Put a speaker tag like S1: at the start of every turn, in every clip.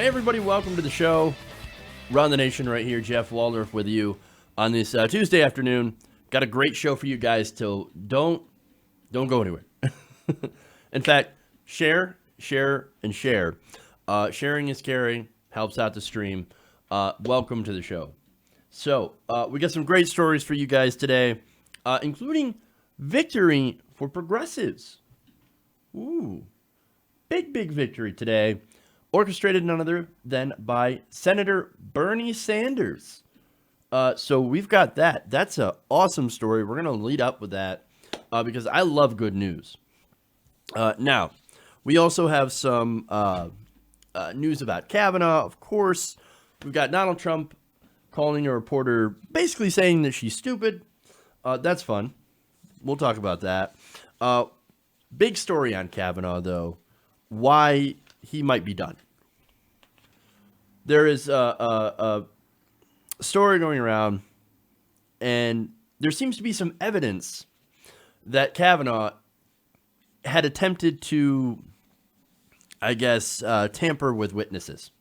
S1: Hey everybody, welcome to the show. Run the Nation right here. Jeff Waldorf with you on this Tuesday afternoon. Got a great show for you guys, so don't go anywhere. In fact, share, and share. Sharing is caring, helps out the stream. Welcome to the show. So, we got some great stories for you guys today, including victory for progressives. Ooh, big victory today. Orchestrated none other than by Senator Bernie Sanders. So we've got that. That's an awesome story. We're going to lead up with that because I love good news. Now, we also have some news about Kavanaugh, of course. We've got Donald Trump calling a reporter basically saying that she's stupid. That's fun. We'll talk about that. Big story on Kavanaugh, though. Why he might be done. There is a story going around, and there seems to be some evidence that Kavanaugh had attempted to, I guess, tamper with witnesses.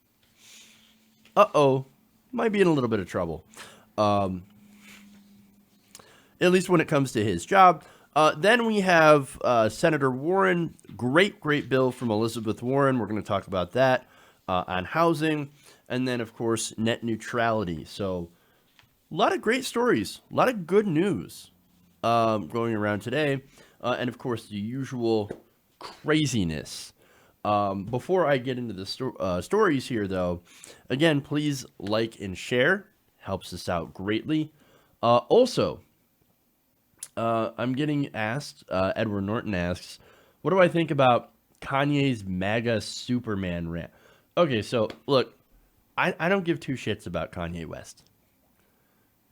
S1: Might be in a little bit of trouble. At least when it comes to his job. Then we have Senator Warren, great bill from Elizabeth Warren. We're going to talk about that on housing. And then, of course, net neutrality. So a lot of great stories, a lot of good news going around today. And, of course, the usual craziness. Before I get into the stories here, though, again, please like and share. Helps us out greatly. Also, I'm getting asked, Edward Norton asks, what do I think about Kanye's MAGA Superman rant? Okay, so look, I don't give two shits about Kanye West.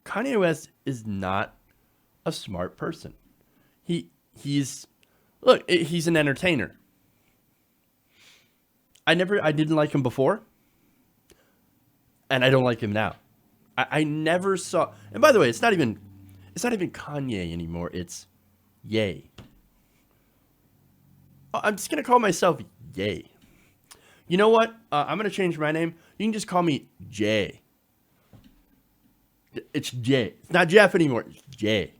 S1: Kanye West is not a smart person. He's an entertainer. I didn't like him before, and I don't like him now. I never saw, and by the way, it's not even Kanye anymore. It's Ye. I'm just going to call myself Ye. You know what? I'm going to change my name. You can just call me Jay. It's Jay. It's not Jeff anymore. It's Jay.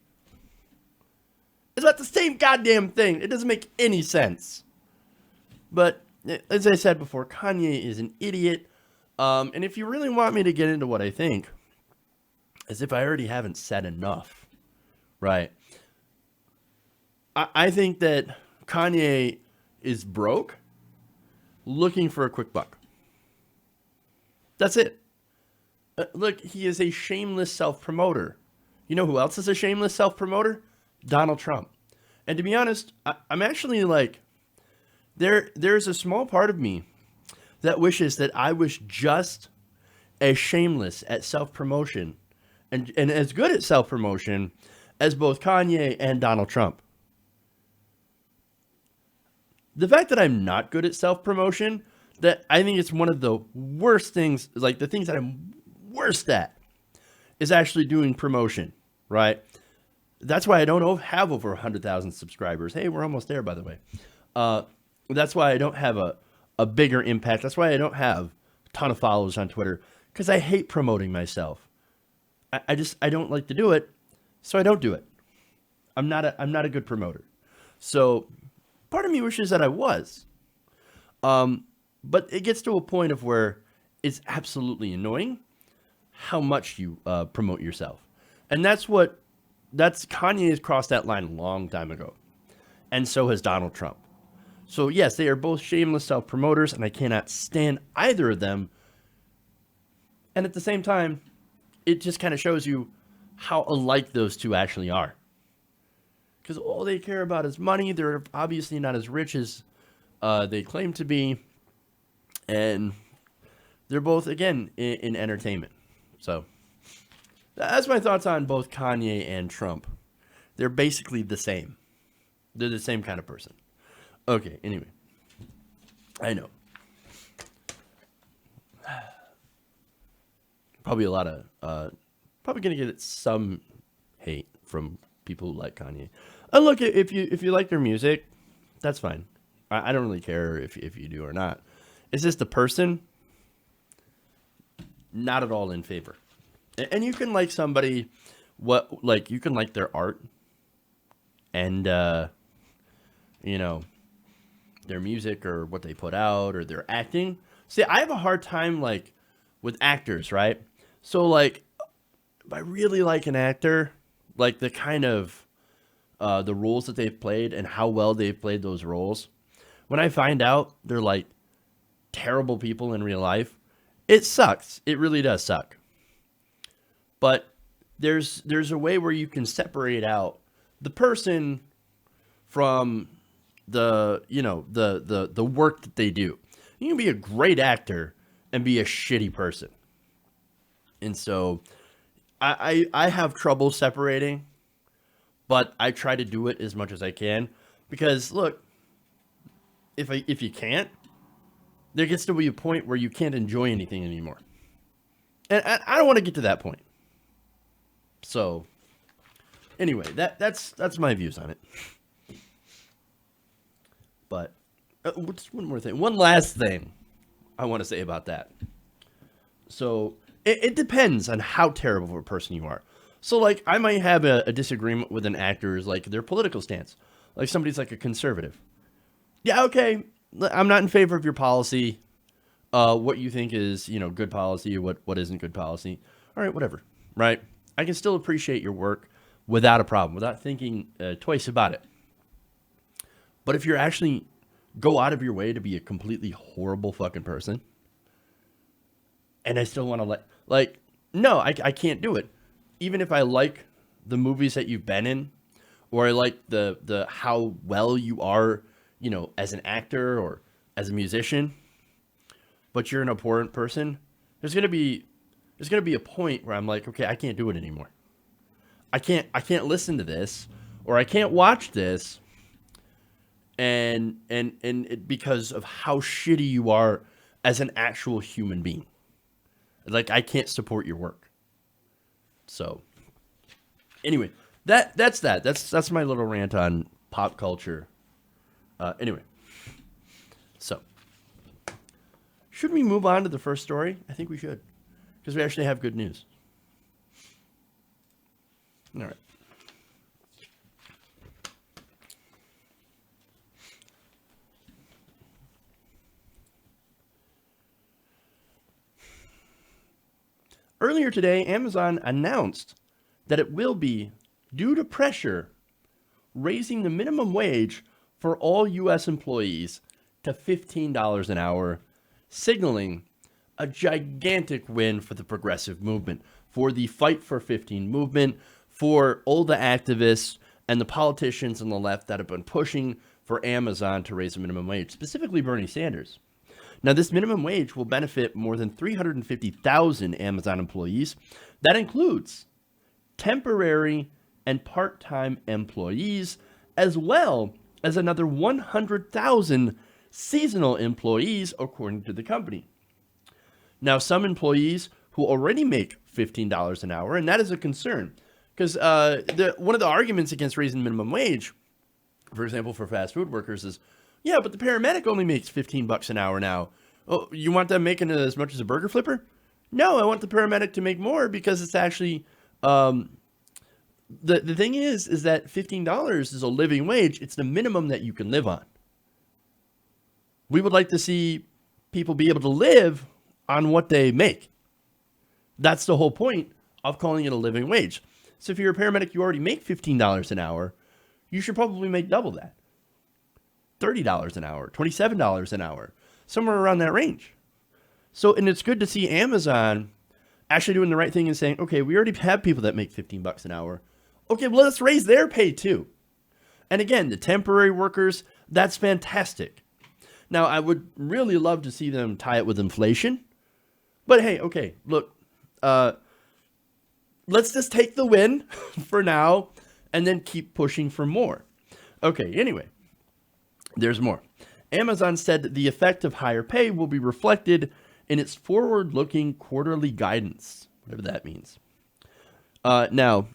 S1: It's not the same goddamn thing. It doesn't make any sense. But as I said before, Kanye is an idiot. And if you really want me to get into what I think, as if I already haven't said enough. Right. I think that Kanye is broke, looking for a quick buck. That's it. Look, he is a shameless self-promoter. You know who else is a shameless self-promoter? Donald Trump. And to be honest, I'm actually like, there's a small part of me that wishes that I was just as shameless at self-promotion and as good at self-promotion as both Kanye and Donald Trump. The fact that I'm not good at self-promotion, that I think it's one of the worst things, like the things that I'm worst at, is actually doing promotion, right? That's why I don't have over 100,000 subscribers. Hey, we're almost there, by the way. That's why I don't have a bigger impact. That's why I don't have a ton of followers on Twitter, because I hate promoting myself. I don't like to do it. So I don't do it. I'm not a good promoter. So part of me wishes that I was. But it gets to a point of where it's absolutely annoying how much you promote yourself. And Kanye has crossed that line a long time ago. And so has Donald Trump. So yes, they are both shameless self-promoters, and I cannot stand either of them. And at the same time, it just kind of shows you how alike those two actually are. Because all they care about is money. They're obviously not as rich as they claim to be. And they're both, again, in entertainment. So that's my thoughts on both Kanye and Trump. They're basically the same. They're the same kind of person. Okay, anyway. I know. Probably a lot of... probably going to get some hate from people who like Kanye. And look, if you like their music, that's fine. I don't really care if you do or not. It's just the person. not at all in favor. And you can like somebody, you can like their art and, you know, their music or what they put out or their acting. See, I have a hard time, like, with actors, right? So, like, if I really like an actor, like the kind of, the roles that they've played and how well they've played those roles, when I find out they're, like, terrible people in real life, it sucks. It really does suck. But there's a way where you can separate out the person from the work that they do. You can be a great actor and be a shitty person. And so I have trouble separating, but I try to do it as much as I can because look, if you can't, there gets to be a point where you can't enjoy anything anymore. And I don't want to get to that point. So anyway, that's my views on it. But what's one more thing? One last thing I want to say about that. So it depends on how terrible of a person you are. So like I might have a disagreement with an actor's like their political stance. Like somebody's like a conservative. Yeah, okay. I'm not in favor of your policy. What you think is, good policy, what isn't good policy. All right, whatever. Right? I can still appreciate your work without a problem, without thinking twice about it. But if you're actually go out of your way to be a completely horrible fucking person, and I still want to no, I can't do it. Even if I like the movies that you've been in, or I like the how well you are, as an actor or as a musician, but you're an abhorrent person, there's gonna be a point where I'm like, okay, I can't do it anymore. I can't listen to this, or I can't watch this, and because of how shitty you are as an actual human being. Like I can't support your work. So anyway, that's my little rant on pop culture. Anyway, so should we move on to the first story? I think we should, because we actually have good news. All right. Earlier today, Amazon announced that it will be, due to pressure, raising the minimum wage for all U.S. employees to $15 an hour, signaling a gigantic win for the progressive movement, for the Fight for 15 movement, for all the activists and the politicians on the left that have been pushing for Amazon to raise the minimum wage, specifically Bernie Sanders. Now, this minimum wage will benefit more than 350,000 Amazon employees. That includes temporary and part-time employees, as well as another 100,000 seasonal employees, according to the company. Now, some employees who already make $15 an hour, and that is a concern, because one of the arguments against raising minimum wage, for example, for fast food workers is, yeah, but the paramedic only makes $15 an hour now. Oh, you want them making as much as a burger flipper? No, I want the paramedic to make more because it's actually, the thing is that $15 is a living wage. It's the minimum that you can live on. We would like to see people be able to live on what they make. That's the whole point of calling it a living wage. So if you're a paramedic, you already make $15 an hour, you should probably make double that. $30 an hour, $27 an hour, somewhere around that range. So, and it's good to see Amazon actually doing the right thing and saying, okay, we already have people that make $15 an hour. Okay, well, let's raise their pay too. And again, the temporary workers, that's fantastic. Now, I would really love to see them tie it with inflation. But hey, okay, look, let's just take the win for now and then keep pushing for more. Okay, anyway. There's more. Amazon said that the effect of higher pay will be reflected in its forward-looking quarterly guidance, whatever that means. Now,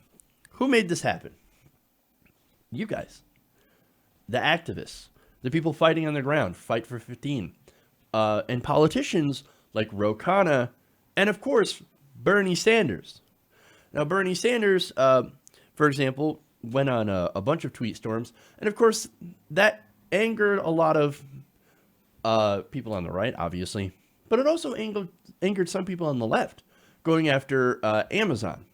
S1: who made this happen? You guys. The activists. The people fighting on the ground. Fight for 15. And politicians like Ro Khanna And of course, Bernie Sanders. Now, Bernie Sanders, for example, went on a bunch of tweet storms. And of course, that angered a lot of people on the right, obviously. But it also angered some people on the left going after Amazon.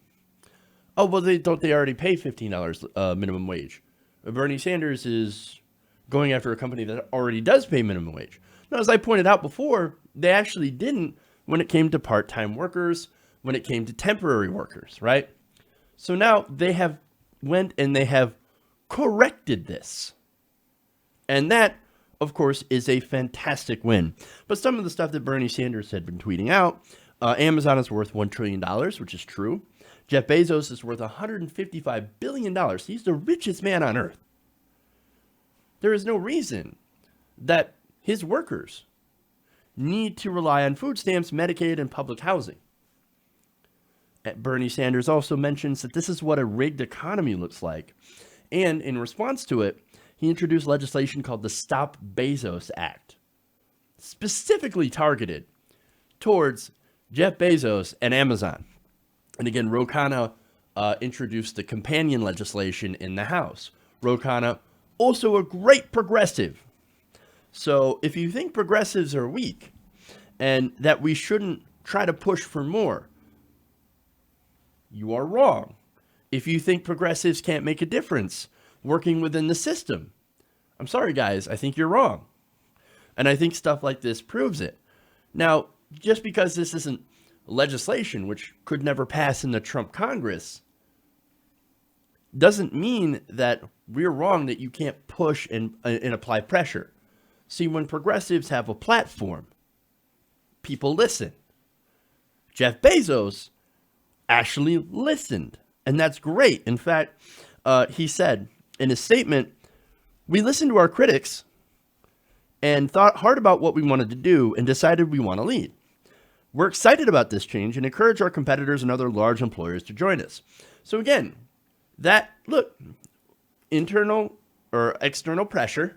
S1: Oh, well, don't they already pay $15 minimum wage? Bernie Sanders is going after a company that already does pay minimum wage. Now, as I pointed out before, they actually didn't when it came to part-time workers, when it came to temporary workers, right? So now they have went and they have corrected this. And that, of course, is a fantastic win. But some of the stuff that Bernie Sanders had been tweeting out, Amazon is worth $1 trillion, which is true. Jeff Bezos is worth $155 billion. He's the richest man on earth. There is no reason that his workers need to rely on food stamps, Medicaid, and public housing. Bernie Sanders also mentions that this is what a rigged economy looks like. And in response to it, he introduced legislation called the Stop Bezos Act, specifically targeted towards Jeff Bezos and Amazon. And again, Ro Khanna introduced the companion legislation in the House. Ro Khanna, also a great progressive. So if you think progressives are weak and that we shouldn't try to push for more, you are wrong. If you think progressives can't make a difference working within the system, I'm sorry, guys, I think you're wrong. And I think stuff like this proves it. Now, just because this isn't legislation, which could never pass in the Trump Congress, doesn't mean that we're wrong that you can't push and apply pressure. See, when progressives have a platform, people listen. Jeff Bezos actually listened, and that's great. In fact, he said in his statement, "We listened to our critics and thought hard about what we wanted to do and decided we want to lead. We're excited about this change and encourage our competitors and other large employers to join us." So again, internal or external pressure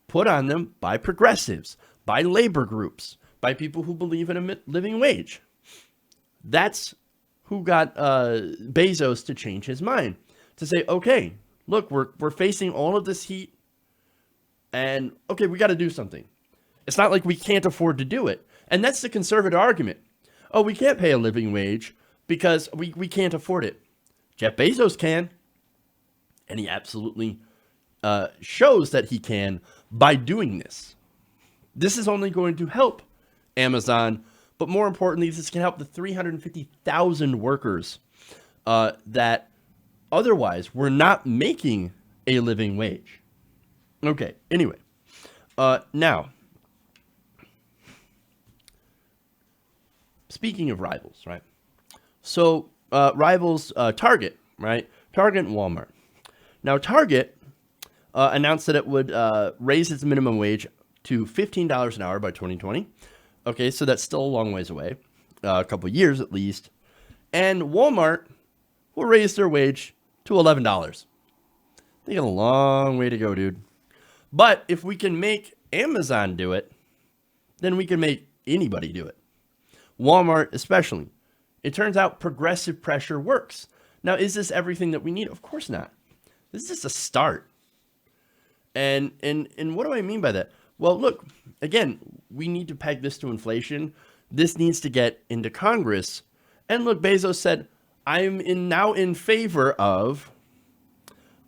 S1: put on them by progressives, by labor groups, by people who believe in a living wage. That's who got Bezos to change his mind, to say, okay, look, we're facing all of this heat, and okay, we got to do something. It's not like we can't afford to do it. And that's the conservative argument. Oh, we can't pay a living wage because we can't afford it. Jeff Bezos can. And he absolutely shows that he can by doing this. This is only going to help Amazon, but more importantly, this can help the 350,000 workers that otherwise were not making a living wage. Okay, anyway. Now, speaking of rivals, right? So, rivals, Target, right? Target and Walmart. Now, Target announced that it would raise its minimum wage to $15 an hour by 2020. Okay, so that's still a long ways away, a couple of years at least. And Walmart will raise their wage to $11. They got a long way to go, dude. But if we can make Amazon do it, then we can make anybody do it. Walmart especially. It turns out progressive pressure works. Now, is this everything that we need? Of course not. This is just a start. And what do I mean by that? Well, look, again, we need to peg this to inflation. This needs to get into Congress. And look, Bezos said, I'm now in favor of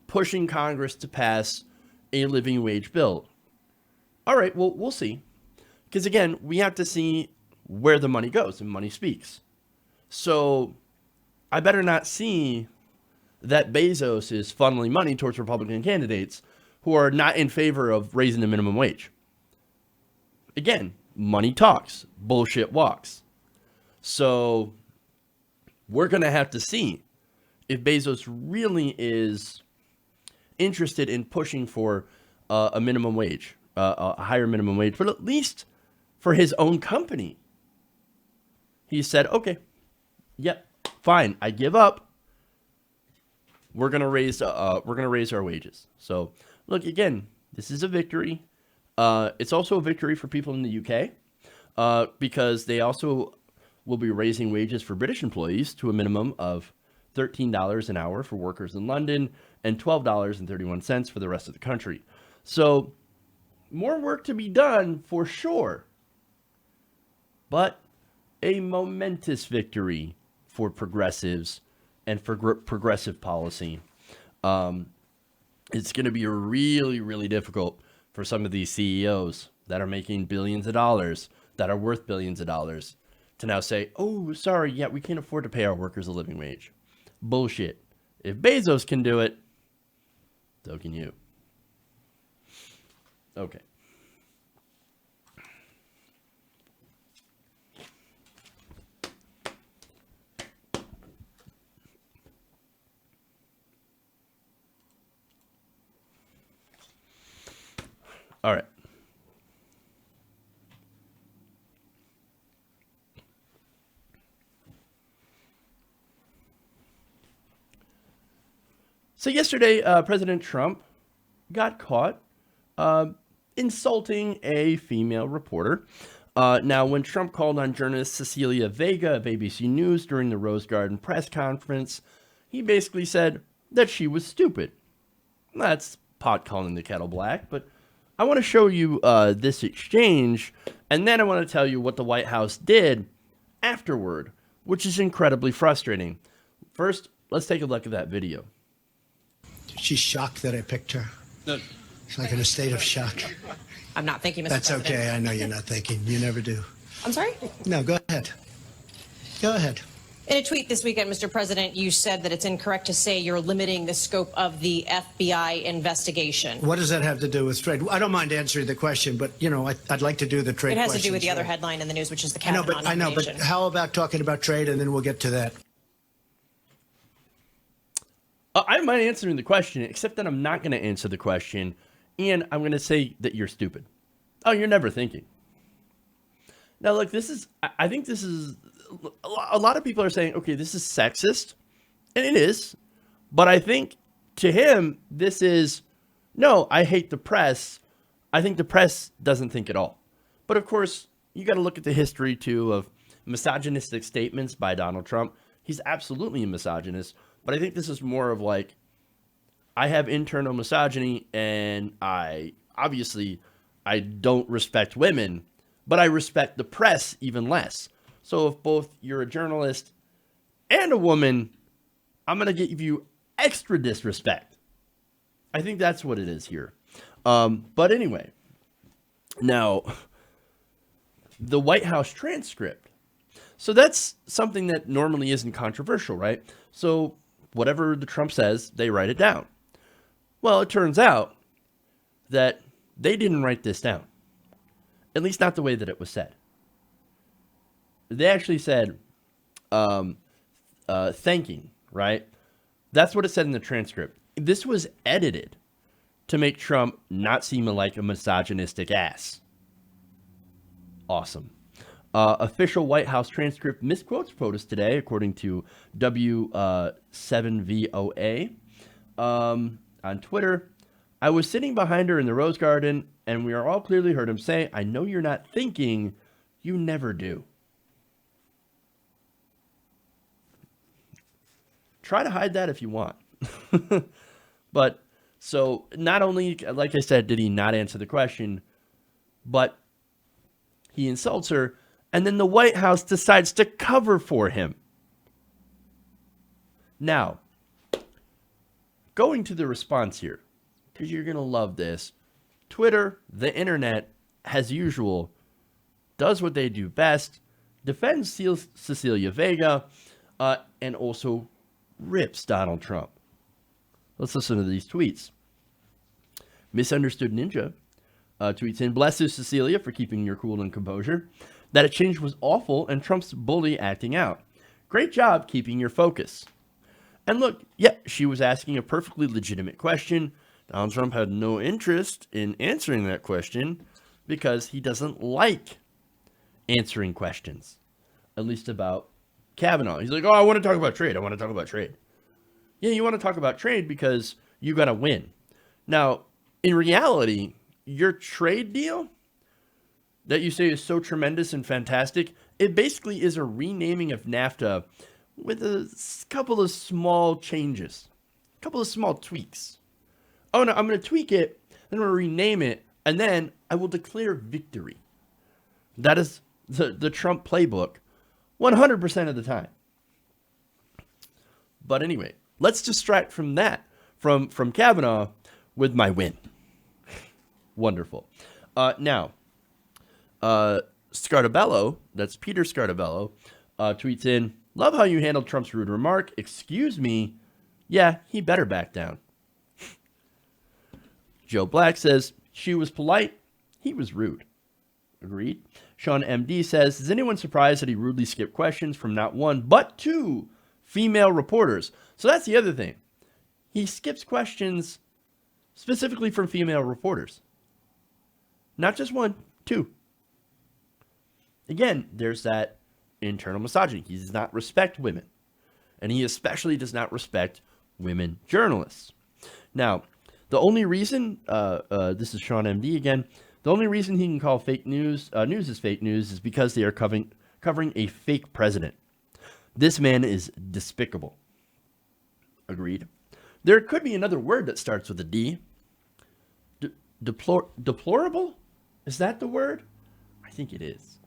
S1: pushing Congress to pass a living wage bill. All right, well, we'll see. Because again, we have to see where the money goes, and money speaks. So I better not see that Bezos is funneling money towards Republican candidates who are not in favor of raising the minimum wage. Again, money talks, bullshit walks. So we're going to have to see if Bezos really is interested in pushing for a minimum wage, a higher minimum wage, but at least for his own company. He said, okay, yep, fine, I give up. We're gonna raise our wages. So look, again, this is a victory. It's also a victory for people in the UK because they also will be raising wages for British employees to a minimum of $13 an hour for workers in London and $12.31 for the rest of the country. So more work to be done for sure, but a momentous victory for progressives and for progressive policy. It's going to be really, really difficult for some of these CEOs that are making billions of dollars, that are worth billions of dollars, to now say, oh, sorry, yeah, we can't afford to pay our workers a living wage. Bullshit. If Bezos can do it, so can you. Okay. All right. So yesterday, President Trump got caught insulting a female reporter. Now, when Trump called on journalist Cecilia Vega of ABC News during the Rose Garden press conference, he basically said that she was stupid. That's pot calling the kettle black, but I want to show you this exchange, and then I want to tell you what the White House did afterward, which is incredibly frustrating. First, let's take a look at that video.
S2: She's shocked that I picked her.
S3: No.
S2: She's like in a state of shock.
S4: I'm not thinking, Mr.
S2: That's
S4: President.
S2: okay. I know you're not thinking. You never do.
S4: I'm sorry?
S2: No, go ahead. Go ahead.
S4: In a tweet this weekend, Mr. President, you said that it's incorrect to say you're limiting the scope of the FBI investigation.
S2: What does that have to do with trade? I don't mind answering the question, but, you know, I'd like to do the trade
S4: It has to do with the
S2: questions,
S4: other
S2: right?
S4: headline in the news, which is the
S2: I know,
S4: Kavanaugh
S2: but
S4: nomination.
S2: how about talking about trade, and then we'll get to that.
S1: I might answer the question, except that I'm not going to answer the question, and I'm going to say that you're stupid. Oh, you're never thinking. Now, look, I think this is, a lot of people are saying, okay, this is sexist, and it is, but I think to him, this is, no, I hate the press. I think the press doesn't think at all. But of course, you got to look at the history, too, of misogynistic statements by Donald Trump. He's absolutely a misogynist. But I think this is more of like, I have internal misogyny, and I don't respect women, but I respect the press even less. So if both you're a journalist and a woman, I'm going to give you extra disrespect. I think that's what it is here. But anyway, now, the White House transcript. So that's something that normally isn't controversial, right? So whatever the Trump says, they write it down. Well, it turns out that they didn't write this down. At least not the way that it was said. They actually said, thanking, right? That's what it said in the transcript. This was edited to make Trump not seem like a misogynistic ass. Awesome. Official White House transcript misquotes POTUS today, according to W7VOA on Twitter. I was sitting behind her in the Rose Garden, and we are all clearly heard him say, I know you're not thinking, you never do. Try to hide that if you want. But, so, not only, like I said, did he not answer the question, but he insults her, and then the White House decides to cover for him. Now, going to the response here, because you're going to love this. Twitter, the internet, as usual, does what they do best, defends Cecilia Vega, and also rips Donald Trump. Let's listen to these tweets. Misunderstood Ninja tweets in, bless you, Cecilia, for keeping your cool and composure. That exchange was awful, and Trump's bully acting out. Great job keeping your focus. And look, yeah, she was asking a perfectly legitimate question. Donald Trump had no interest in answering that question because he doesn't like answering questions, at least about Kavanaugh. He's like, oh, I want to talk about trade. I want to talk about trade. Yeah, you want to talk about trade because you got to win. Now, in reality, your trade deal that you say is so tremendous and fantastic It basically is a renaming of NAFTA with a couple of small changes, a couple of small tweaks. Oh no, I'm going to tweak it, then I'm going to rename it, and then I will declare victory. That is the Trump playbook 100% of the time. But anyway, let's distract from that, from Kavanaugh, with my win. Wonderful. Now, Scartabello, that's Peter Scartabello, tweets in, love how you handled Trump's rude remark. Excuse me. Yeah, he better back down. Joe Black says, she was polite. He was rude. Agreed. Sean MD says, is anyone surprised that he rudely skipped questions from not one, but two female reporters? So that's the other thing. He skips questions specifically from female reporters. Not just one, two. Again, there's that internal misogyny. He does not respect women. And he especially does not respect women journalists. Now, the only reason, this is Sean MD again, the only reason he can call fake news, news is fake news, is because they are covering a fake president. This man is despicable. Agreed. There could be another word that starts with a D. Deplorable? Is that the word? I think it is.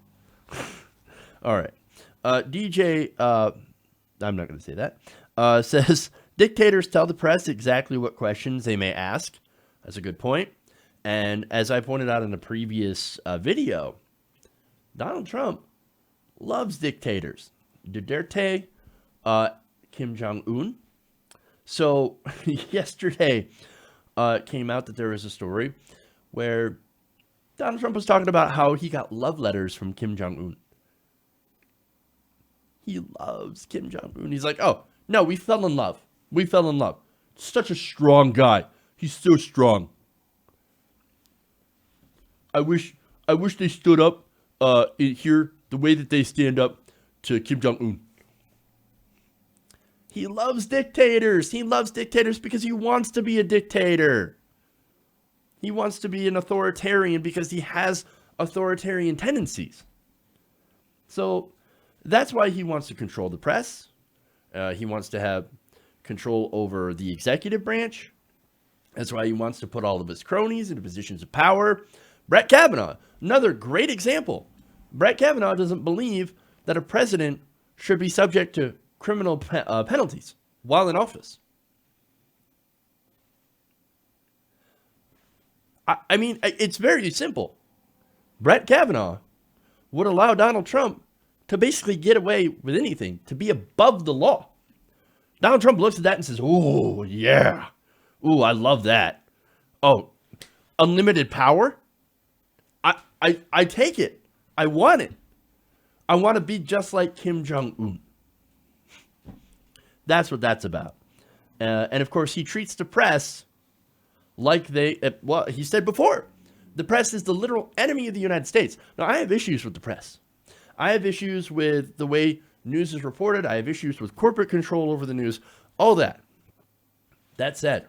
S1: All right. DJ, I'm not going to say that, says, dictators tell the press exactly what questions they may ask. That's a good point. And as I pointed out in a previous video, Donald Trump loves dictators. Duterte, Kim Jong-un. So yesterday came out that there was a story where Donald Trump was talking about how he got love letters from Kim Jong-un. He loves Kim Jong-un. He's like, oh, no, we fell in love. We fell in love. Such a strong guy. He's so strong. I wish they stood up here the way that they stand up to Kim Jong-un. He loves dictators. He loves dictators because he wants to be a dictator. He wants to be an authoritarian because he has authoritarian tendencies. So that's why he wants to control the press. He wants to have control over the executive branch. That's why he wants to put all of his cronies into positions of power. Brett Kavanaugh, another great example. Brett Kavanaugh doesn't believe that a president should be subject to criminal penalties while in office. I mean, it's very simple. Brett Kavanaugh would allow Donald Trump to basically get away with anything, to be above the law. Donald Trump looks at that and says, oh, yeah. Ooh, I love that. Oh, unlimited power? I take it. I want it. I want to be just like Kim Jong-un. That's what that's about. And of course, he treats the press like he said before, the press is the literal enemy of the United States. Now, I have issues with the press. I have issues with the way news is reported. I have issues with corporate control over the news, all that. That said,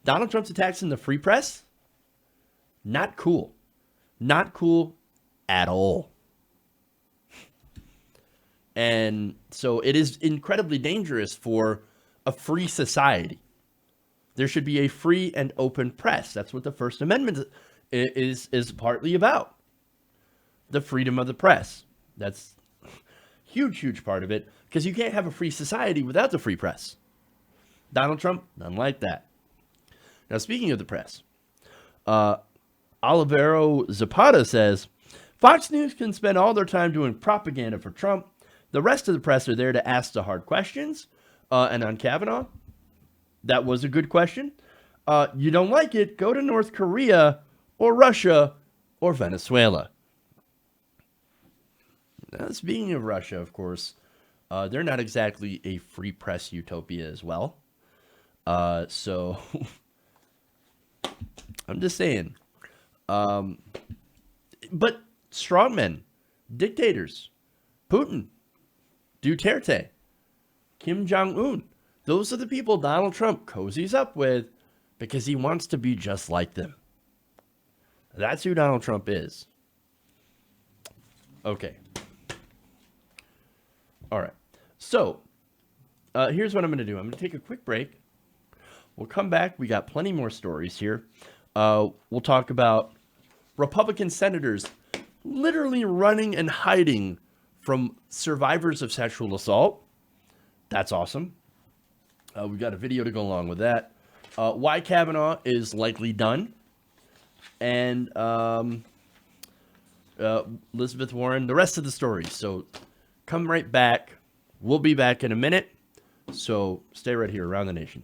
S1: Donald Trump's attacks in the free press, not cool. Not cool at all. And so it is incredibly dangerous for a free society. There should be a free and open press. That's what the First Amendment is partly about. The freedom of the press. That's a huge, huge part of it, because you can't have a free society without the free press. Donald Trump doesn't like that. Now, speaking of the press, Olivero Zapata says, Fox News can spend all their time doing propaganda for Trump. The rest of the press are there to ask the hard questions. And on Kavanaugh, that was a good question. You don't like it, go to North Korea or Russia or Venezuela. Now, speaking of Russia, of course, they're not exactly a free press utopia as well. So I'm just saying. But strongmen, dictators, Putin, Duterte, Kim Jong-un, those are the people Donald Trump cozies up with because he wants to be just like them. That's who Donald Trump is. Okay. All right. So here's what I'm going to do. I'm going to take a quick break. We'll come back. We got plenty more stories here. We'll talk about Republican senators literally running and hiding from survivors of sexual assault. That's awesome. We've got a video to go along with that. Why Kavanaugh is likely done. And Elizabeth Warren, the rest of the story. So come right back. We'll be back in a minute. So stay right here around the nation.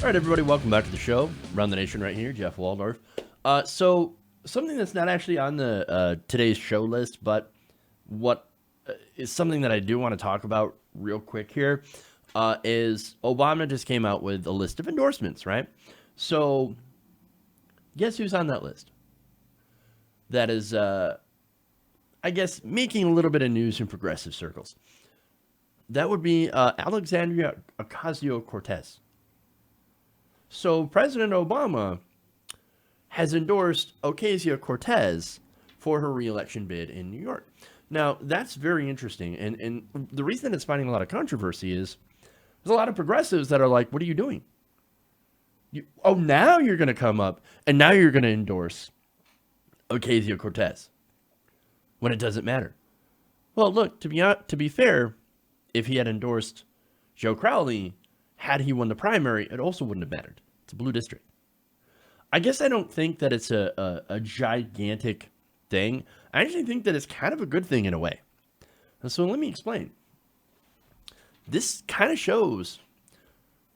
S1: All right, everybody, welcome back to the show. Around the nation right here, Jeff Waldorf. So something that's not actually on the today's show list, but what is something that I do want to talk about real quick here is Obama just came out with a list of endorsements, right? So guess who's on that list? That is, I guess, making a little bit of news in progressive circles. That would be Alexandria Ocasio-Cortez. So President Obama has endorsed Ocasio-Cortez for her reelection bid in New York. Now, that's very interesting. And the reason it's finding a lot of controversy is there's a lot of progressives that are like, what are you doing? Now you're going to come up and now you're going to endorse Ocasio-Cortez when it doesn't matter. Well, look, to be fair, if he had endorsed Joe Crowley, had he won the primary, it also wouldn't have mattered. It's a blue district. I guess I don't think that it's a gigantic thing. I actually think that it's kind of a good thing in a way. And so let me explain. This kind of shows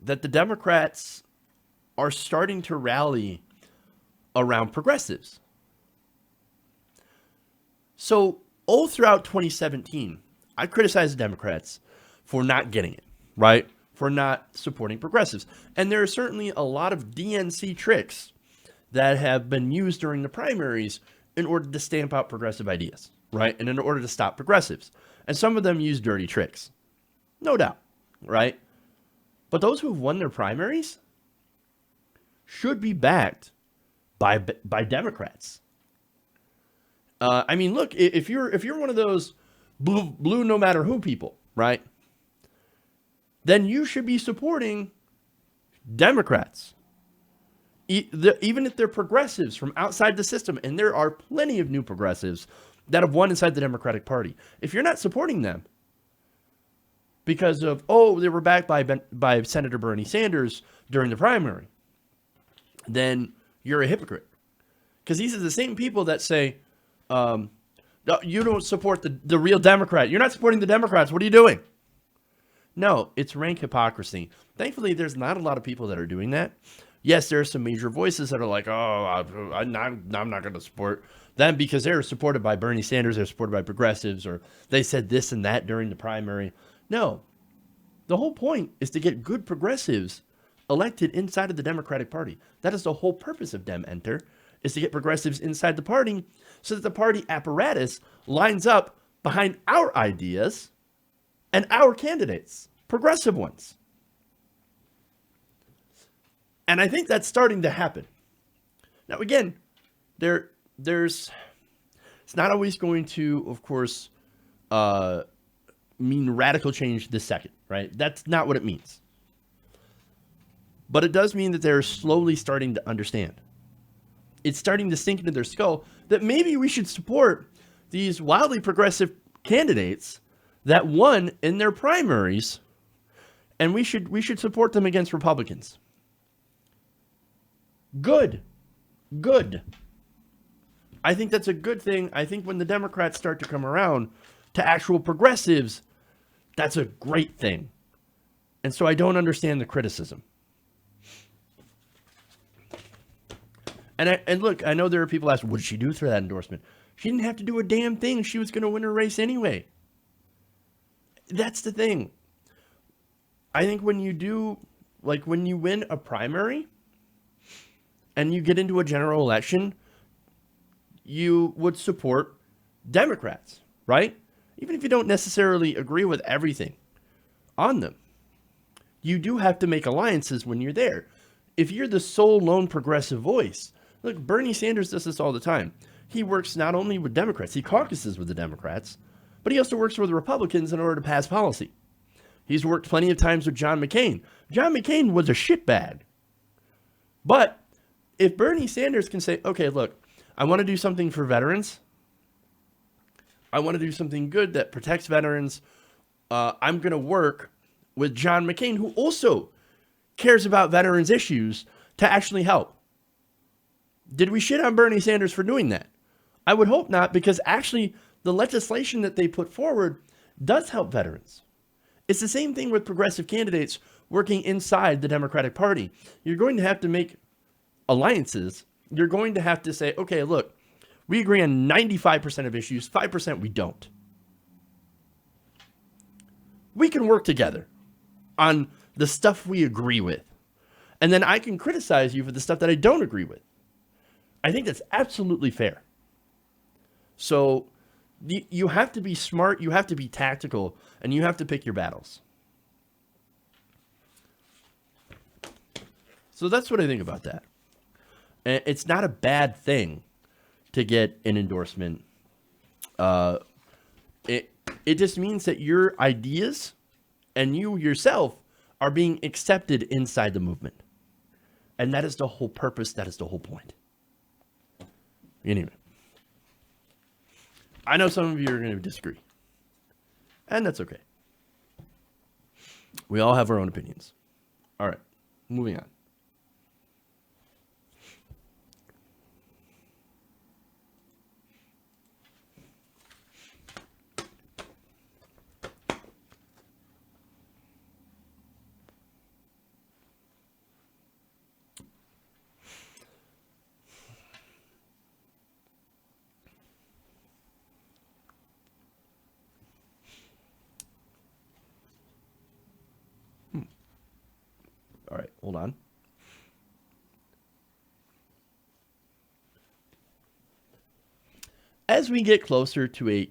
S1: that the Democrats are starting to rally around progressives. So all throughout 2017, I criticized the Democrats for not getting it, right? For not supporting progressives. And there are certainly a lot of DNC tricks that have been used during the primaries in order to stamp out progressive ideas, right? And in order to stop progressives. And some of them use dirty tricks. No doubt, right? But those who have won their primaries should be backed by Democrats. I mean, look, if you're one of those blue no matter who people, right? Then you should be supporting Democrats. Even if they're progressives from outside the system, and there are plenty of new progressives that have won inside the Democratic Party. If you're not supporting them because of, they were backed by Senator Bernie Sanders during the primary, then you're a hypocrite. Because these are the same people that say, no, you don't support the real Democrat. You're not supporting the Democrats. What are you doing? No, it's rank hypocrisy. Thankfully, there's not a lot of people that are doing that. Yes, there are some major voices that are like, I'm not going to support them because they're supported by Bernie Sanders, they're supported by progressives, or they said this and that during the primary. No, the whole point is to get good progressives elected inside of the Democratic Party. That is the whole purpose of Dem Enter, is to get progressives inside the party so that the party apparatus lines up behind our ideas and our candidates, progressive ones. And I think that's starting to happen. Now, again, it's not always going to, of course, mean radical change this second, right? That's not what it means. But it does mean that they're slowly starting to understand. It's starting to sink into their skull that maybe we should support these wildly progressive candidates that won in their primaries, and we should support them against Republicans. Good. I think that's a good thing. I think when the Democrats start to come around to actual progressives, that's a great thing. And so I don't understand the criticism. And look, I know there are people asking, what did she do for that endorsement? She didn't have to do a damn thing. She was going to win her race anyway. That's the thing. I think when you win a primary and you get into a general election, you would support Democrats, right? Even if you don't necessarily agree with everything on them. You do have to make alliances when you're there. If you're the sole lone progressive voice, look, Bernie Sanders does this all the time. He works not only with Democrats, he caucuses with the Democrats, but he also works with the Republicans in order to pass policy. He's worked plenty of times with John McCain. John McCain was a shitbag. But if Bernie Sanders can say, okay, look, I want to do something for veterans. I want to do something good that protects veterans. I'm going to work with John McCain, who also cares about veterans issues, to actually help. Did we shit on Bernie Sanders for doing that? I would hope not, because actually the legislation that they put forward does help veterans. It's the same thing with progressive candidates working inside the Democratic Party. You're going to have to make alliances. You're going to have to say, okay, look, we agree on 95% of issues, 5% we don't. We can work together on the stuff we agree with. And then I can criticize you for the stuff that I don't agree with. I think that's absolutely fair. So you have to be smart, you have to be tactical, and you have to pick your battles. So that's what I think about that. And it's not a bad thing to get an endorsement. It just means that your ideas and you yourself are being accepted inside the movement. And that is the whole purpose. That is the whole point. Anyway, I know some of you are going to disagree. And that's okay. We all have our own opinions. All right, moving on. All right, hold on. As we get closer to a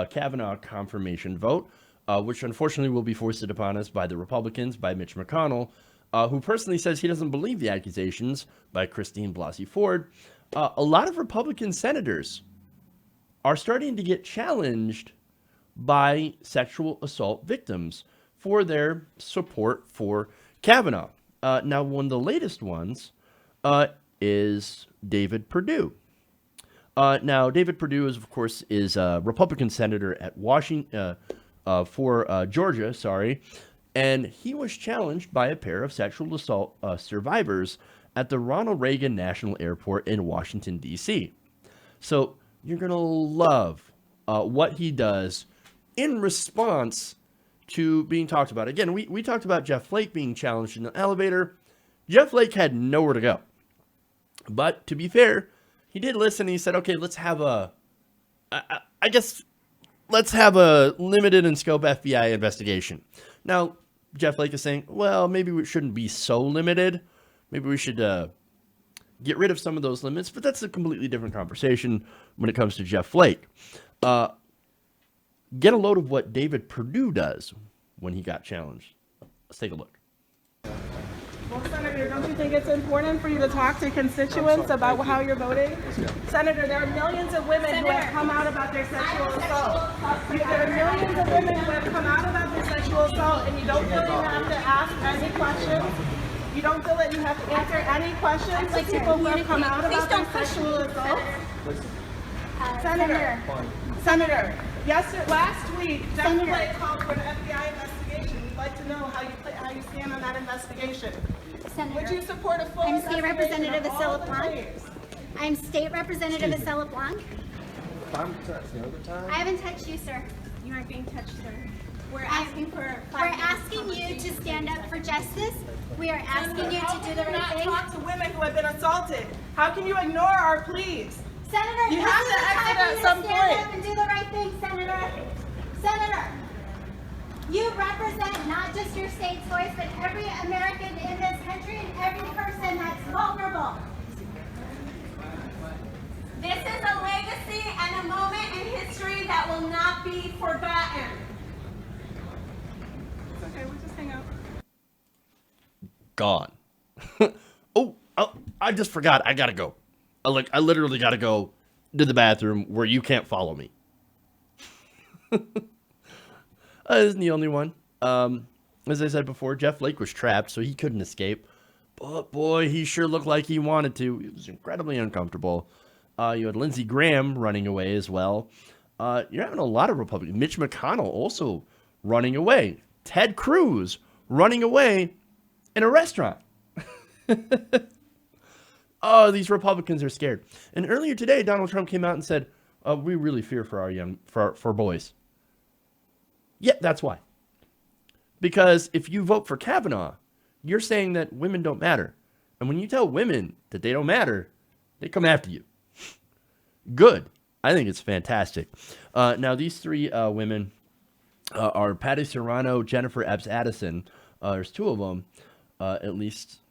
S1: Kavanaugh confirmation vote, which unfortunately will be foisted upon us by the Republicans, by Mitch McConnell, who personally says he doesn't believe the accusations by Christine Blasey Ford, a lot of Republican senators are starting to get challenged by sexual assault victims for their support for Kavanaugh. Now, one of the latest ones is David Perdue. Now, David Perdue is, of course, is a Republican senator at Washington for Georgia, and he was challenged by a pair of sexual assault survivors at the Ronald Reagan National Airport in Washington, D.C. So you're going to love what he does in response to being talked about. Again, we talked about Jeff Flake being challenged in the elevator. Jeff Flake had nowhere to go. But to be fair, he did listen. And he said, okay, let's have let's have a limited in scope FBI investigation. Now, Jeff Flake is saying, well, maybe we shouldn't be so limited. Maybe we should get rid of some of those limits. But that's a completely different conversation when it comes to Jeff Flake. Get a load of what David Perdue does when he got challenged. Let's take a look.
S3: Well, Senator, don't you think it's important for you to talk to constituents about how you're voting? Senator, there are millions of women who have come out about their sexual assault. There are millions of women who have come out about their sexual assault, and you don't feel you have to ask any questions? You don't feel that you have to answer any questions to people who have come out about their sexual assault? Senator, last week, Jeff Flake called for an FBI investigation. We'd like to know how you stand on that investigation.
S5: Senator,
S3: would you support a full
S5: I'm State
S3: investigation
S5: Representative
S3: of all
S5: Acela
S3: the
S5: Blanc.
S3: claims?
S5: I'm State Representative Acela Blanc. I haven't touched you, sir.
S3: You aren't being touched, sir.
S5: We're asking you to stand up for justice. We are asking you to do the right thing.
S3: Talk to women who have been assaulted. How can you ignore our pleas?
S5: Senator,
S3: You
S5: this
S3: have
S5: is
S3: to
S5: the
S3: exit
S5: time
S3: at
S5: for you
S3: some
S5: to stand
S3: point.
S5: up and do the right thing, Senator. Senator, you represent not just your state's voice, but every American in this country and every person that's vulnerable.
S6: This is a legacy and a moment in history that will not be forgotten.
S3: It's okay, we'll just hang out.
S1: Gone. oh, I just forgot. I gotta go. I literally gotta go to the bathroom where you can't follow me. Isn't the only one. As I said before, Jeff Flake was trapped, so he couldn't escape. But boy, he sure looked like he wanted to. It was incredibly uncomfortable. You had Lindsey Graham running away as well. You're having a lot of Republicans. Mitch McConnell also running away. Ted Cruz running away in a restaurant. Oh, these Republicans are scared. And earlier today, Donald Trump came out and said, we really fear for our boys. Yeah, that's why. Because if you vote for Kavanaugh, you're saying that women don't matter. And when you tell women that they don't matter, they come after you. Good. I think it's fantastic. Now, these three women are Patty Serrano, Jennifer Epps Addison. There's two of them, at least.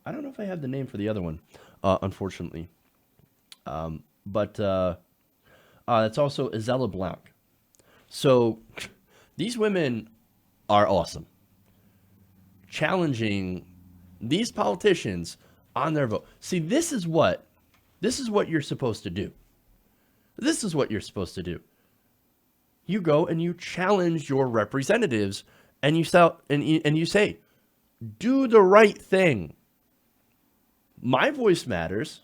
S1: I don't know if I have the name for the other one, unfortunately. But it's also Acela Blanc. So these women are awesome. Challenging these politicians on their vote. See, this is what you're supposed to do. This is what you're supposed to do. You go and you challenge your representatives and you say, do the right thing. My voice matters.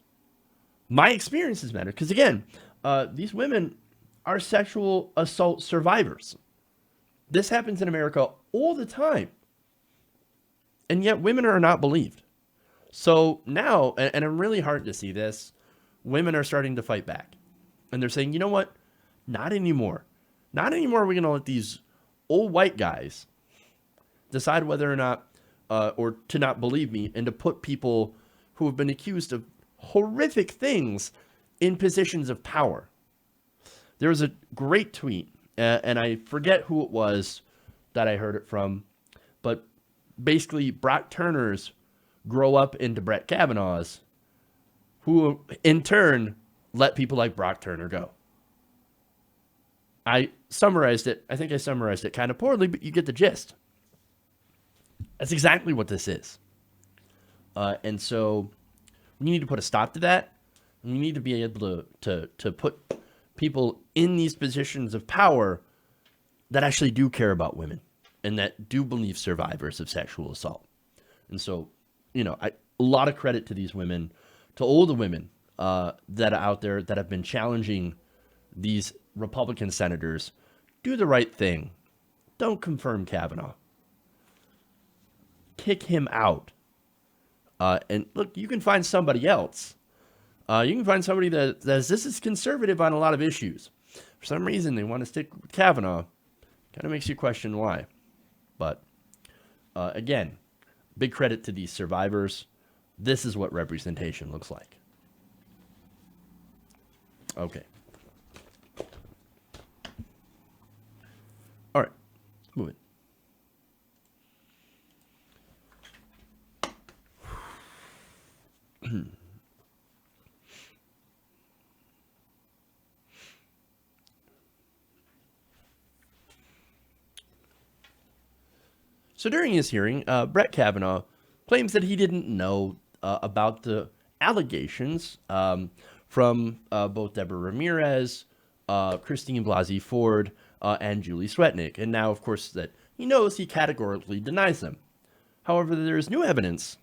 S1: My experiences matter. Because again, these women are sexual assault survivors. This happens in America all the time. And yet women are not believed. So now, and I'm really heartened to see this, women are starting to fight back. And they're saying, you know what? Not anymore. Not anymore are we going to let these old white guys decide whether or not, or to not believe me, and to put people who have been accused of horrific things in positions of power. There was a great tweet, and I forget who it was that I heard it from, but basically Brock Turner's grow up into Brett Kavanaugh's, who in turn let people like Brock Turner go. I summarized it. I think I summarized it kind of poorly, but you get the gist. That's exactly what this is. And so we need to put a stop to that. We need to be able to put people in these positions of power that actually do care about women and that do believe survivors of sexual assault. And so, a lot of credit to these women, to all the women that are out there that have been challenging these Republican senators. Do the right thing. Don't confirm Kavanaugh. Kick him out. And look, you can find somebody else. You can find somebody that says this is conservative on a lot of issues. For some reason, they want to stick with Kavanaugh. Kind of makes you question why. But again, big credit to these survivors. This is what representation looks like. Okay. All right. Move it. So during his hearing, Brett Kavanaugh claims that he didn't know about the allegations from both Deborah Ramirez, Christine Blasey Ford, and Julie Swetnick. And now, of course, that he knows, he categorically denies them. However, there is new evidence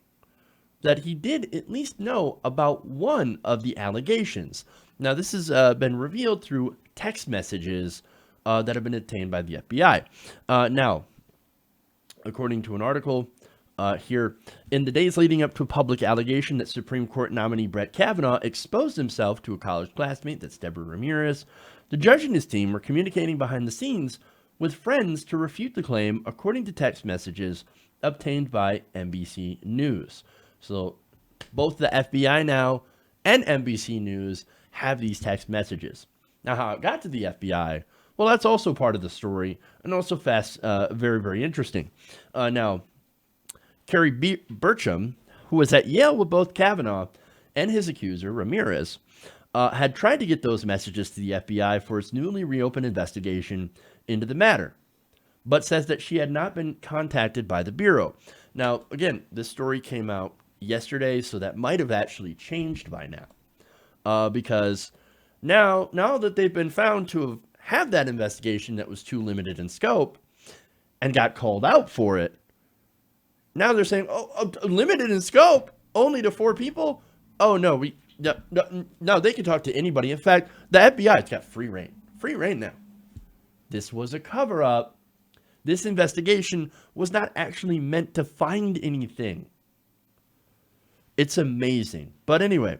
S1: that he did at least know about one of the allegations. Now, this has been revealed through text messages that have been obtained by the FBI. Now, according to an article here, in the days leading up to a public allegation that Supreme Court nominee Brett Kavanaugh exposed himself to a college classmate, that's Deborah Ramirez, the judge and his team were communicating behind the scenes with friends to refute the claim, according to text messages obtained by NBC News. So both the FBI now and NBC News have these text messages. Now, how it got to the FBI, well, that's also part of the story, and also very, very interesting. Now, Carrie Burcham, who was at Yale with both Kavanaugh and his accuser, Ramirez, had tried to get those messages to the FBI for its newly reopened investigation into the matter, but says that she had not been contacted by the Bureau. Now, again, this story came out yesterday, so that might have actually changed by now. Because now that they've been found to have that investigation that was too limited in scope and got called out for it, now they're saying, limited in scope, only to 4 people? Oh, no, no, they can talk to anybody. In fact, the FBI's got free reign now. This was a cover-up. This investigation was not actually meant to find anything. It's amazing. But anyway,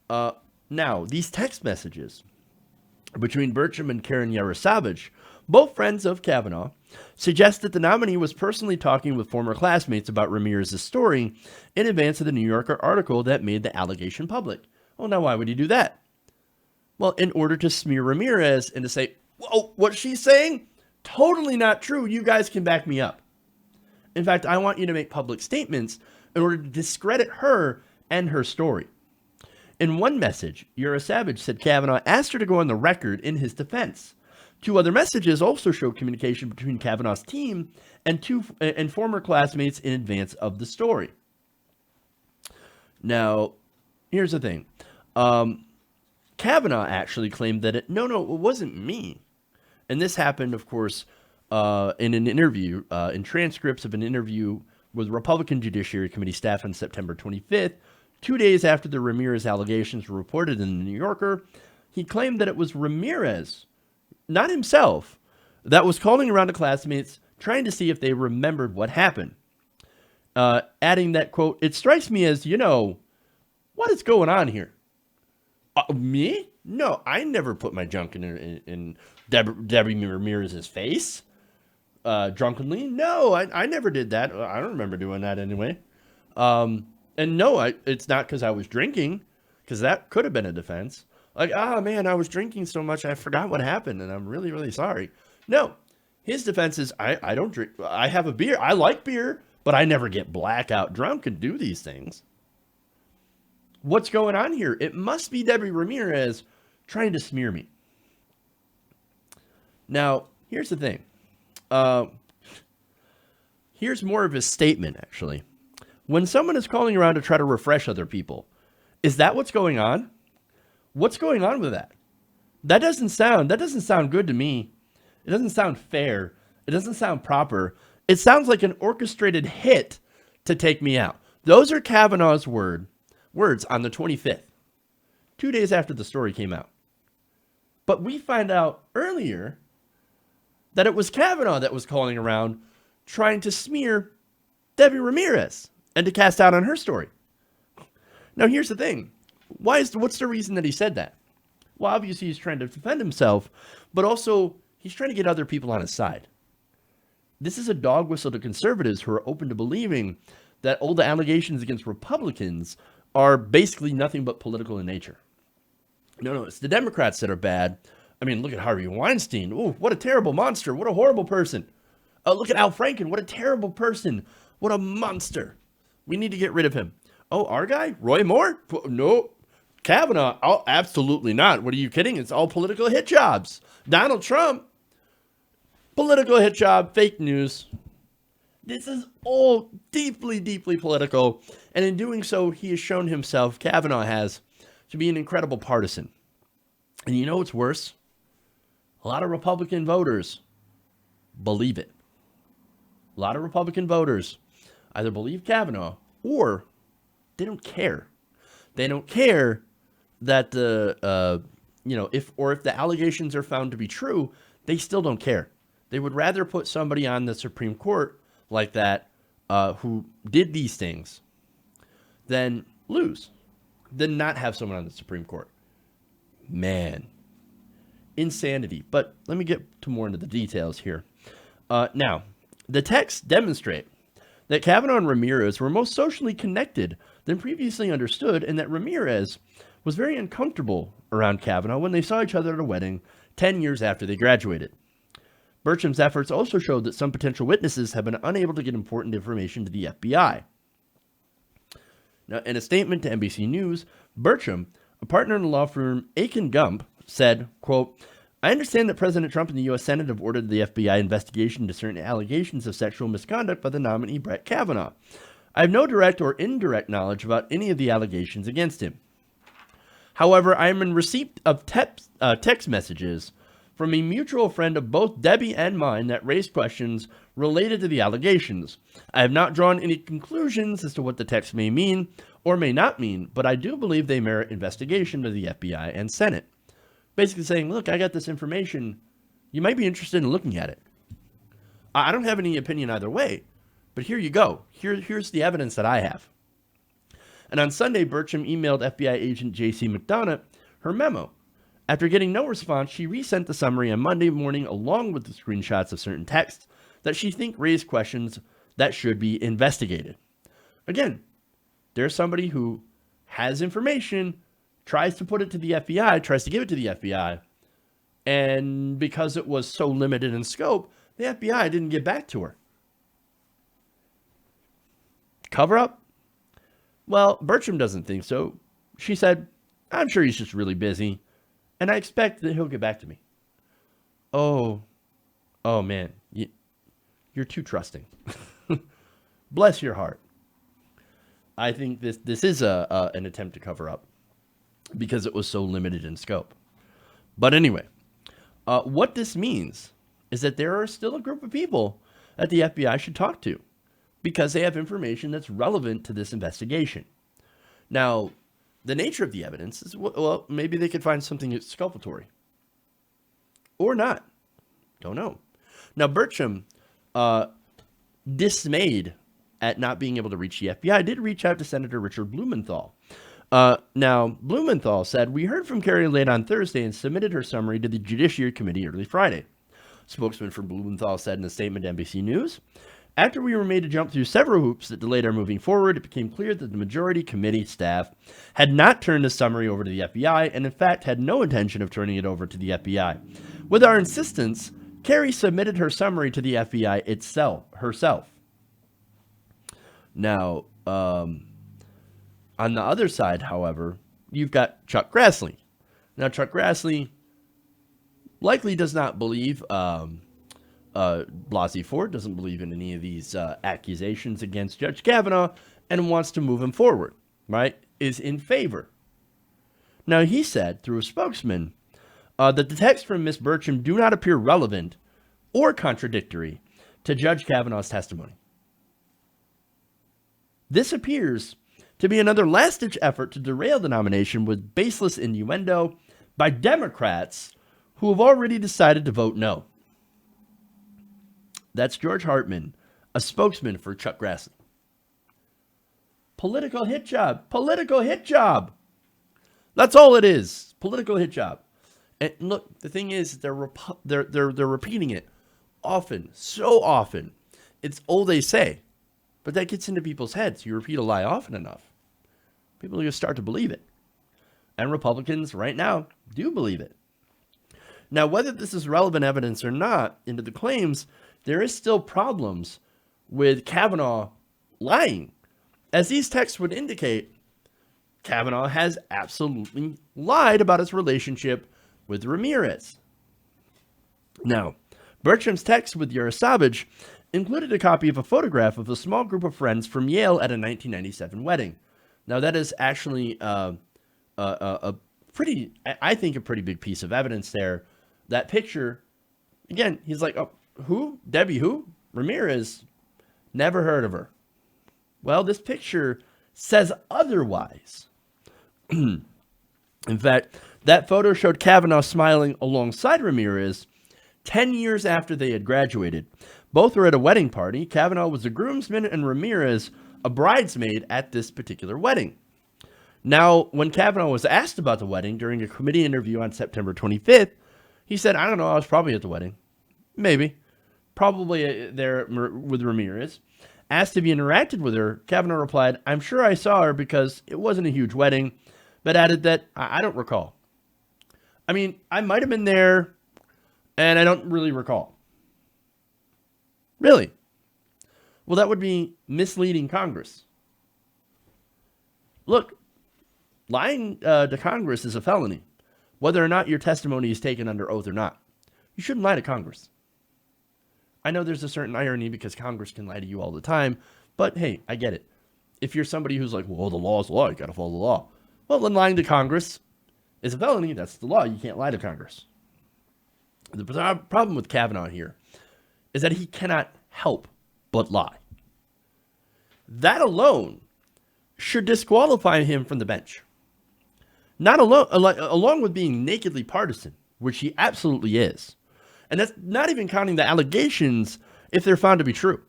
S1: now, these text messages between Burcham and Karen Yarosavage, both friends of Kavanaugh, suggest that the nominee was personally talking with former classmates about Ramirez's story in advance of the New Yorker article that made the allegation public. Well, now why would he do that? Well, in order to smear Ramirez and to say, whoa, what she's saying? Totally not true. You guys can back me up. In fact, I want you to make public statements in order to discredit her and her story. In one message, Yarosavage said Kavanaugh asked her to go on the record in his defense. 2 other messages also showed communication between Kavanaugh's team and former classmates in advance of the story. Now, here's the thing. Kavanaugh actually claimed that it wasn't me. And this happened, of course, in an interview, in transcripts of an interview with Republican Judiciary Committee staff on September 25th, 2 days after the Ramirez allegations were reported in the New Yorker. He claimed that it was Ramirez, not himself, that was calling around to classmates trying to see if they remembered what happened. Adding that, quote, "It strikes me as, what is going on here?" Me? No, I never put my junk in Debbie Ramirez's face. Drunkenly? No, I never did that. I don't remember doing that anyway. And no, it's not because I was drinking, because that could have been a defense. Like, man, I was drinking so much I forgot what happened, and I'm really, really sorry. No, his defense is I don't drink. I have a beer. I like beer, but I never get blackout drunk and do these things. What's going on here? It must be Debbie Ramirez trying to smear me. Now, here's the thing. Here's more of his statement, actually. When someone is calling around to try to refresh other people, is that what's going on? What's going on with that? That doesn't sound good to me. It doesn't sound fair. It doesn't sound proper. It sounds like an orchestrated hit to take me out. Those are Kavanaugh's words on the 25th, 2 days after the story came out. But we find out earlier that it was Kavanaugh that was calling around trying to smear Debbie Ramirez and to cast doubt on her story. Now, here's the thing. What's the reason that he said that? Well, obviously he's trying to defend himself, but also he's trying to get other people on his side. This is a dog whistle to conservatives who are open to believing that all the allegations against Republicans are basically nothing but political in nature. No, it's the Democrats that are bad. I mean, look at Harvey Weinstein. Ooh, what a terrible monster. What a horrible person. Look at Al Franken. What a terrible person. What a monster. We need to get rid of him. Oh, our guy? Roy Moore? No. Kavanaugh? Oh, absolutely not. What are you kidding? It's all political hit jobs. Donald Trump? Political hit job. Fake news. This is all deeply, deeply political. And in doing so, he has shown himself, Kavanaugh has, to be an incredible partisan. And you know what's worse? A lot of Republican voters believe it. A lot of Republican voters either believe Kavanaugh or they don't care. They don't care that if the allegations are found to be true, they still don't care. They would rather put somebody on the Supreme Court like that who did these things than lose, than not have someone on the Supreme Court. Man, insanity. But let me get to more into the details here. Now, the texts demonstrate that Kavanaugh and Ramirez were most socially connected than previously understood, and that Ramirez was very uncomfortable around Kavanaugh when they saw each other at a wedding 10 years after they graduated. Burcham's efforts also showed that some potential witnesses have been unable to get important information to the FBI. Now, in a statement to NBC News, Burcham, a partner in the law firm Aiken Gump, said, quote, I understand that President Trump and the U.S. Senate have ordered the FBI investigation into certain allegations of sexual misconduct by the nominee Brett Kavanaugh. I have no direct or indirect knowledge about any of the allegations against him. However, I am in receipt of text messages from a mutual friend of both Debbie and mine that raised questions related to the allegations. I have not drawn any conclusions as to what the text may mean or may not mean, but I do believe they merit investigation by the FBI and Senate. Basically saying, look, I got this information. You might be interested in looking at it. I don't have any opinion either way, but here you go. Here's the evidence that I have. And on Sunday, Burcham emailed FBI agent J.C. McDonough her memo. After getting no response, she resent the summary on Monday morning along with the screenshots of certain texts that she thinks raised questions that should be investigated. Again, there's somebody who has information, tries to put it to the FBI, tries to give it to the FBI, and because it was so limited in scope, the FBI didn't get back to her. Cover up? Well, Burcham doesn't think so. She said, I'm sure he's just really busy, and I expect that he'll get back to me. Oh man, you're too trusting. Bless your heart. I think this is an attempt to cover up because it was so limited in scope. But anyway, what this means is that there are still a group of people that the FBI should talk to because they have information that's relevant to this investigation. Now, the nature of the evidence is, well, maybe they could find something exculpatory. Or not. Don't know. Now, Burcham, dismayed at not being able to reach the FBI, did reach out to Senator Richard Blumenthal. Now, Blumenthal said, we heard from Kerry late on Thursday and submitted her summary to the Judiciary Committee early Friday. Spokesman for Blumenthal said in a statement to NBC News, after we were made to jump through several hoops that delayed our moving forward, it became clear that the majority committee staff had not turned the summary over to the FBI and in fact had no intention of turning it over to the FBI. With our insistence, Kerry submitted her summary to the FBI herself. Now, on the other side, however, you've got Chuck Grassley. Now, Chuck Grassley likely does not believe Blasey Ford, doesn't believe in any of these accusations against Judge Kavanaugh, and wants to move him forward, right? Is in favor. Now, he said, through a spokesman, that the texts from Ms. Burcham do not appear relevant or contradictory to Judge Kavanaugh's testimony. This appears to be another last-ditch effort to derail the nomination with baseless innuendo by Democrats who have already decided to vote no. That's George Hartman, a spokesman for Chuck Grassley. Political hit job. Political hit job. That's all it is. Political hit job. And look, the thing is, they're repeating it often, so often. It's all they say. But that gets into people's heads. You repeat a lie often enough, people are going to start to believe it. And Republicans right now do believe it. Now, whether this is relevant evidence or not into the claims, there is still problems with Kavanaugh lying. As these texts would indicate, Kavanaugh has absolutely lied about his relationship with Ramirez. Now, Burcham's text with Yarosavage included a copy of a photograph of a small group of friends from Yale at a 1997 wedding. Now, that is actually a pretty, I think, a pretty big piece of evidence there. That picture, again, he's like, oh, who? Debbie who? Ramirez? Never heard of her. Well, this picture says otherwise. In fact, that photo showed Kavanaugh smiling alongside Ramirez 10 years after they had graduated. Both were at a wedding party. Kavanaugh was a groomsman and Ramirez a bridesmaid at this particular wedding. Now, when Kavanaugh was asked about the wedding during a committee interview on September 25th, he said, I don't know, I was probably at the wedding. Maybe. Probably there with Ramirez. Asked if he interacted with her, Kavanaugh replied, I'm sure I saw her because it wasn't a huge wedding, but added that I don't recall. I mean, I might have been there, and I don't really recall. Really? Well, that would be misleading Congress. Look, lying to Congress is a felony, whether or not your testimony is taken under oath or not. You shouldn't lie to Congress. I know there's a certain irony because Congress can lie to you all the time, but hey, I get it. If you're somebody who's like, well, the law is law, you got to follow the law. Well, then lying to Congress is a felony. That's the law. You can't lie to Congress. The problem with Kavanaugh here is that he cannot help but lie. That alone should disqualify him from the bench. Not alone, along with being nakedly partisan, which he absolutely is. And that's not even counting the allegations if they're found to be true.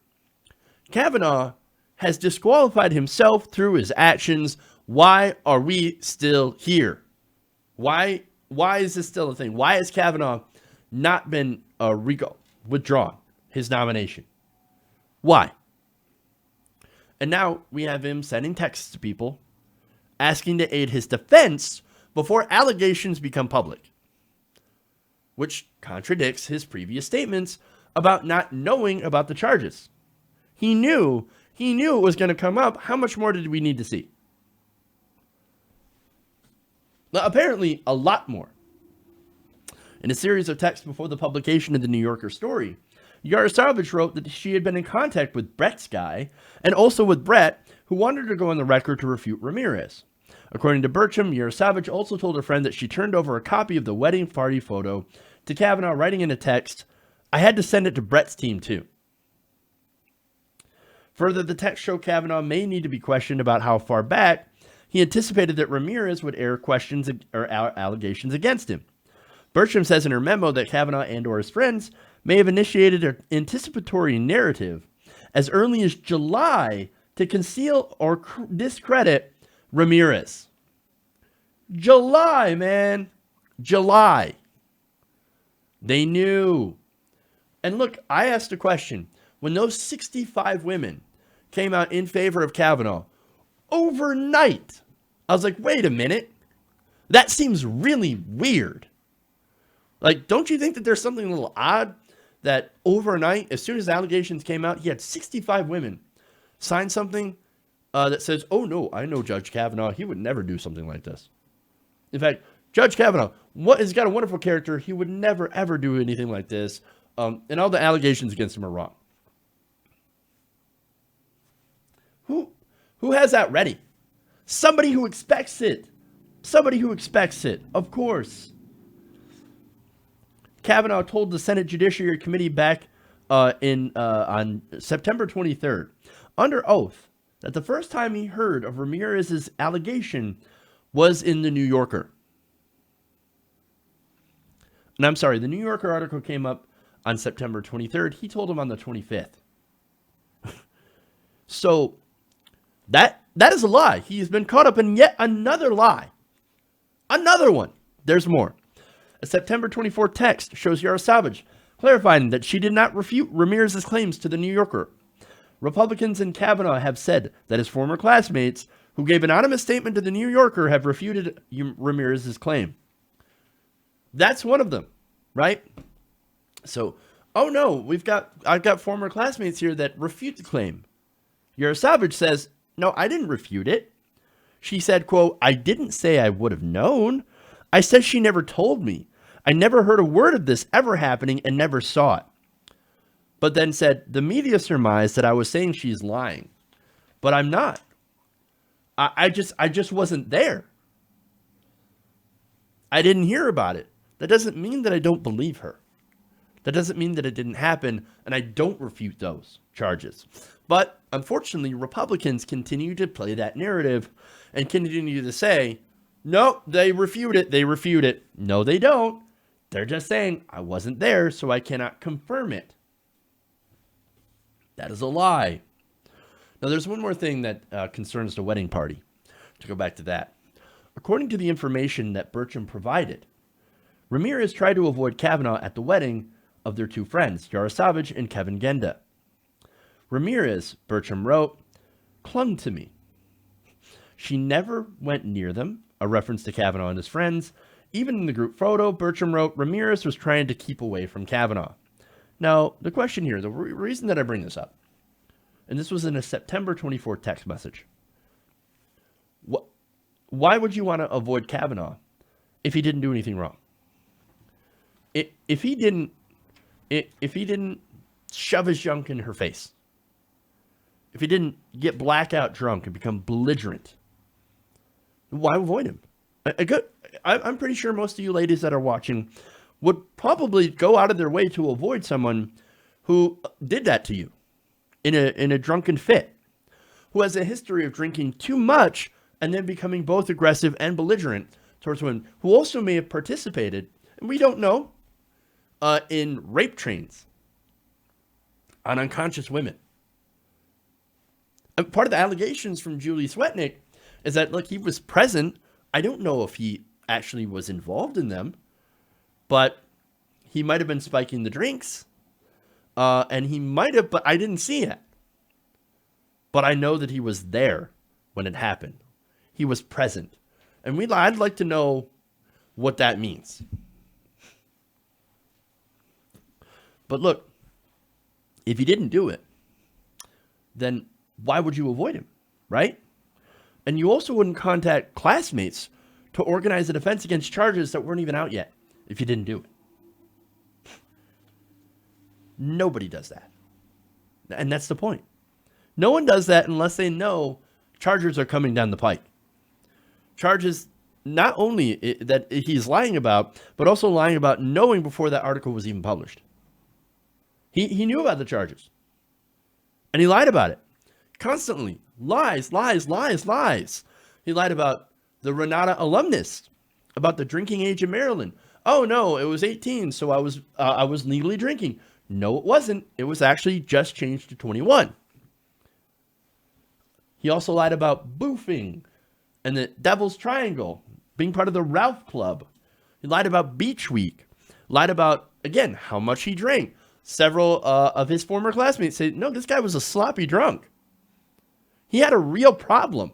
S1: Kavanaugh has disqualified himself through his actions. Why are we still here? Why is this still a thing? Why has Kavanaugh not been withdrawn his nomination? Why? And now we have him sending texts to people asking to aid his defense before allegations become public, which contradicts his previous statements about not knowing about the charges. He knew it was going to come up. How much more did we need to see? Now, apparently, a lot more. In a series of texts before the publication of the New Yorker story, Yarosavage wrote that she had been in contact with Brett's guy and also with Brett, who wanted to go on the record to refute Ramirez. According to Burcham, Yarosavage also told her friend that she turned over a copy of the wedding party photo to Kavanaugh, writing in a text, I had to send it to Brett's team too. Further, the text showed Kavanaugh may need to be questioned about how far back he anticipated that Ramirez would air questions or allegations against him. Burcham says in her memo that Kavanaugh and or his friends may have initiated an anticipatory narrative as early as July to conceal or discredit Ramirez. July, man. July. They knew. And look, I asked a question. When those 65 women came out in favor of Kavanaugh overnight, I was like, wait a minute. That seems really weird. Like, don't you think that there's something a little odd that overnight, as soon as allegations came out, he had 65 women sign something that says, oh, no, I know Judge Kavanaugh. He would never do something like this. In fact, Judge Kavanaugh, he's got a wonderful character. He would never, ever do anything like this. And all the allegations against him are wrong. Who has that ready? Somebody who expects it. Somebody who expects it, of course. Kavanaugh told the Senate Judiciary Committee back on September 23rd, under oath, that the first time he heard of Ramirez's allegation was in the New Yorker. And I'm sorry, the New Yorker article came up on September 23rd. He told him on the 25th. So that is a lie. He has been caught up in yet another lie. Another one. There's more. A September 24 text shows Yara Savage clarifying that she did not refute Ramirez's claims to the New Yorker. Republicans in Kavanaugh have said that his former classmates who gave anonymous statement to the New Yorker have refuted Ramirez's claim. That's one of them, right? So, oh no, I've got former classmates here that refute the claim. Yara Savage says, no, I didn't refute it. She said, quote, I didn't say I would have known. I said she never told me. I never heard a word of this ever happening and never saw it. But then said, the media surmised that I was saying she's lying. But I'm not. I just wasn't there. I didn't hear about it. That doesn't mean that I don't believe her. That doesn't mean that it didn't happen, and I don't refute those charges. But unfortunately, Republicans continue to play that narrative and continue to say, no, they refute it. They refute it. No, they don't. They're just saying, I wasn't there, so I cannot confirm it. That is a lie. Now, there's one more thing that concerns the wedding party. To go back to that. According to the information that Burcham provided, Ramirez tried to avoid Kavanaugh at the wedding of their two friends, Yara Savage and Kevin Genda. Ramirez, Burcham wrote, clung to me. She never went near them, a reference to Kavanaugh and his friends. Even in the group photo, Burcham wrote, Ramirez was trying to keep away from Kavanaugh. Now, the question here, the reason that I bring this up, and this was in a September 24 text message. Why would you want to avoid Kavanaugh if he didn't do anything wrong? If he didn't shove his junk in her face, if he didn't get blackout drunk and become belligerent, why avoid him? I'm pretty sure most of you ladies that are watching would probably go out of their way to avoid someone who did that to you in a drunken fit, who has a history of drinking too much and then becoming both aggressive and belligerent towards women, who also may have participated, and we don't know, in rape trains on unconscious women. And part of the allegations from Julie Swetnick is that, look, he was present. I don't know if he actually was involved in them, but he might have been spiking the drinks, and he might have, but I didn't see it. But I know that he was there when it happened. He was present. And I'd like to know what that means. But look, if he didn't do it, then why would you avoid him, right? And you also wouldn't contact classmates to organize a defense against charges that weren't even out yet if you didn't do it. Nobody does that. And that's the point. No one does that unless they know charges are coming down the pike. Charges not only that he's lying about, but also lying about knowing before that article was even published. He knew about the charges. And he lied about it. Constantly. Lies, lies, lies, lies. He lied about the Renata alumnus, about the drinking age in Maryland. Oh no, it was 18, so I was legally drinking. No, it wasn't. It was actually just changed to 21. He also lied about boofing and the Devil's Triangle, being part of the Ralph Club. He lied about Beach Week. Lied about, again, how much he drank. Several of his former classmates said, no, this guy was a sloppy drunk. He had a real problem.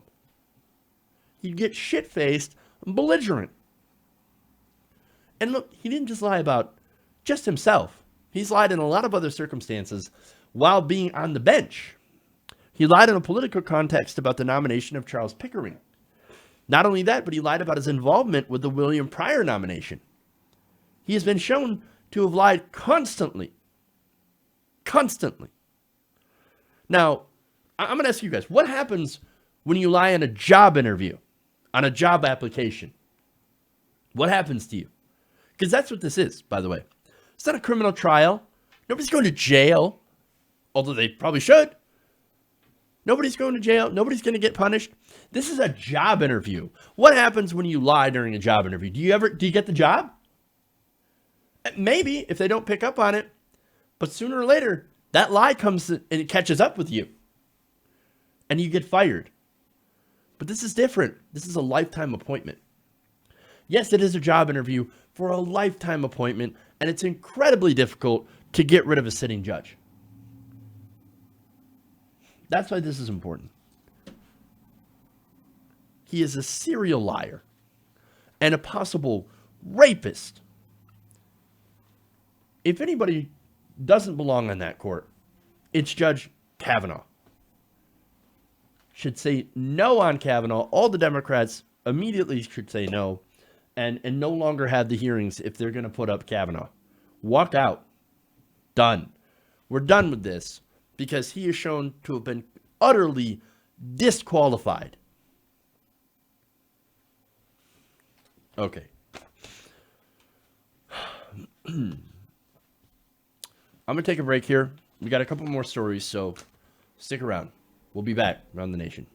S1: He'd get shit-faced and belligerent. And look, he didn't just lie about just himself. He's lied in a lot of other circumstances while being on the bench. He lied in a political context about the nomination of Charles Pickering. Not only that, but he lied about his involvement with the William Pryor nomination. He has been shown to have lied constantly. Constantly. Now, I'm going to ask you guys, what happens when you lie in a job interview, on a job application? What happens to you? Because that's what this is, by the way. It's not a criminal trial. Nobody's going to jail, although they probably should. Nobody's going to jail. Nobody's going to get punished. This is a job interview. What happens when you lie during a job interview? Do you get the job? Maybe, if they don't pick up on it. But sooner or later, that lie comes and it catches up with you. And you get fired. But this is different. This is a lifetime appointment. Yes, it is a job interview for a lifetime appointment, and it's incredibly difficult to get rid of a sitting judge. That's why this is important. He is a serial liar and a possible rapist. If anybody doesn't belong on that court, it's Judge Kavanaugh. Should say no on Kavanaugh. All the Democrats immediately should say no and no longer have the hearings if they're going to put up Kavanaugh. Walk out. Done. We're done with this because he is shown to have been utterly disqualified. Okay. I'm going to take a break here. We got a couple more stories, so stick around. We'll be back around the nation.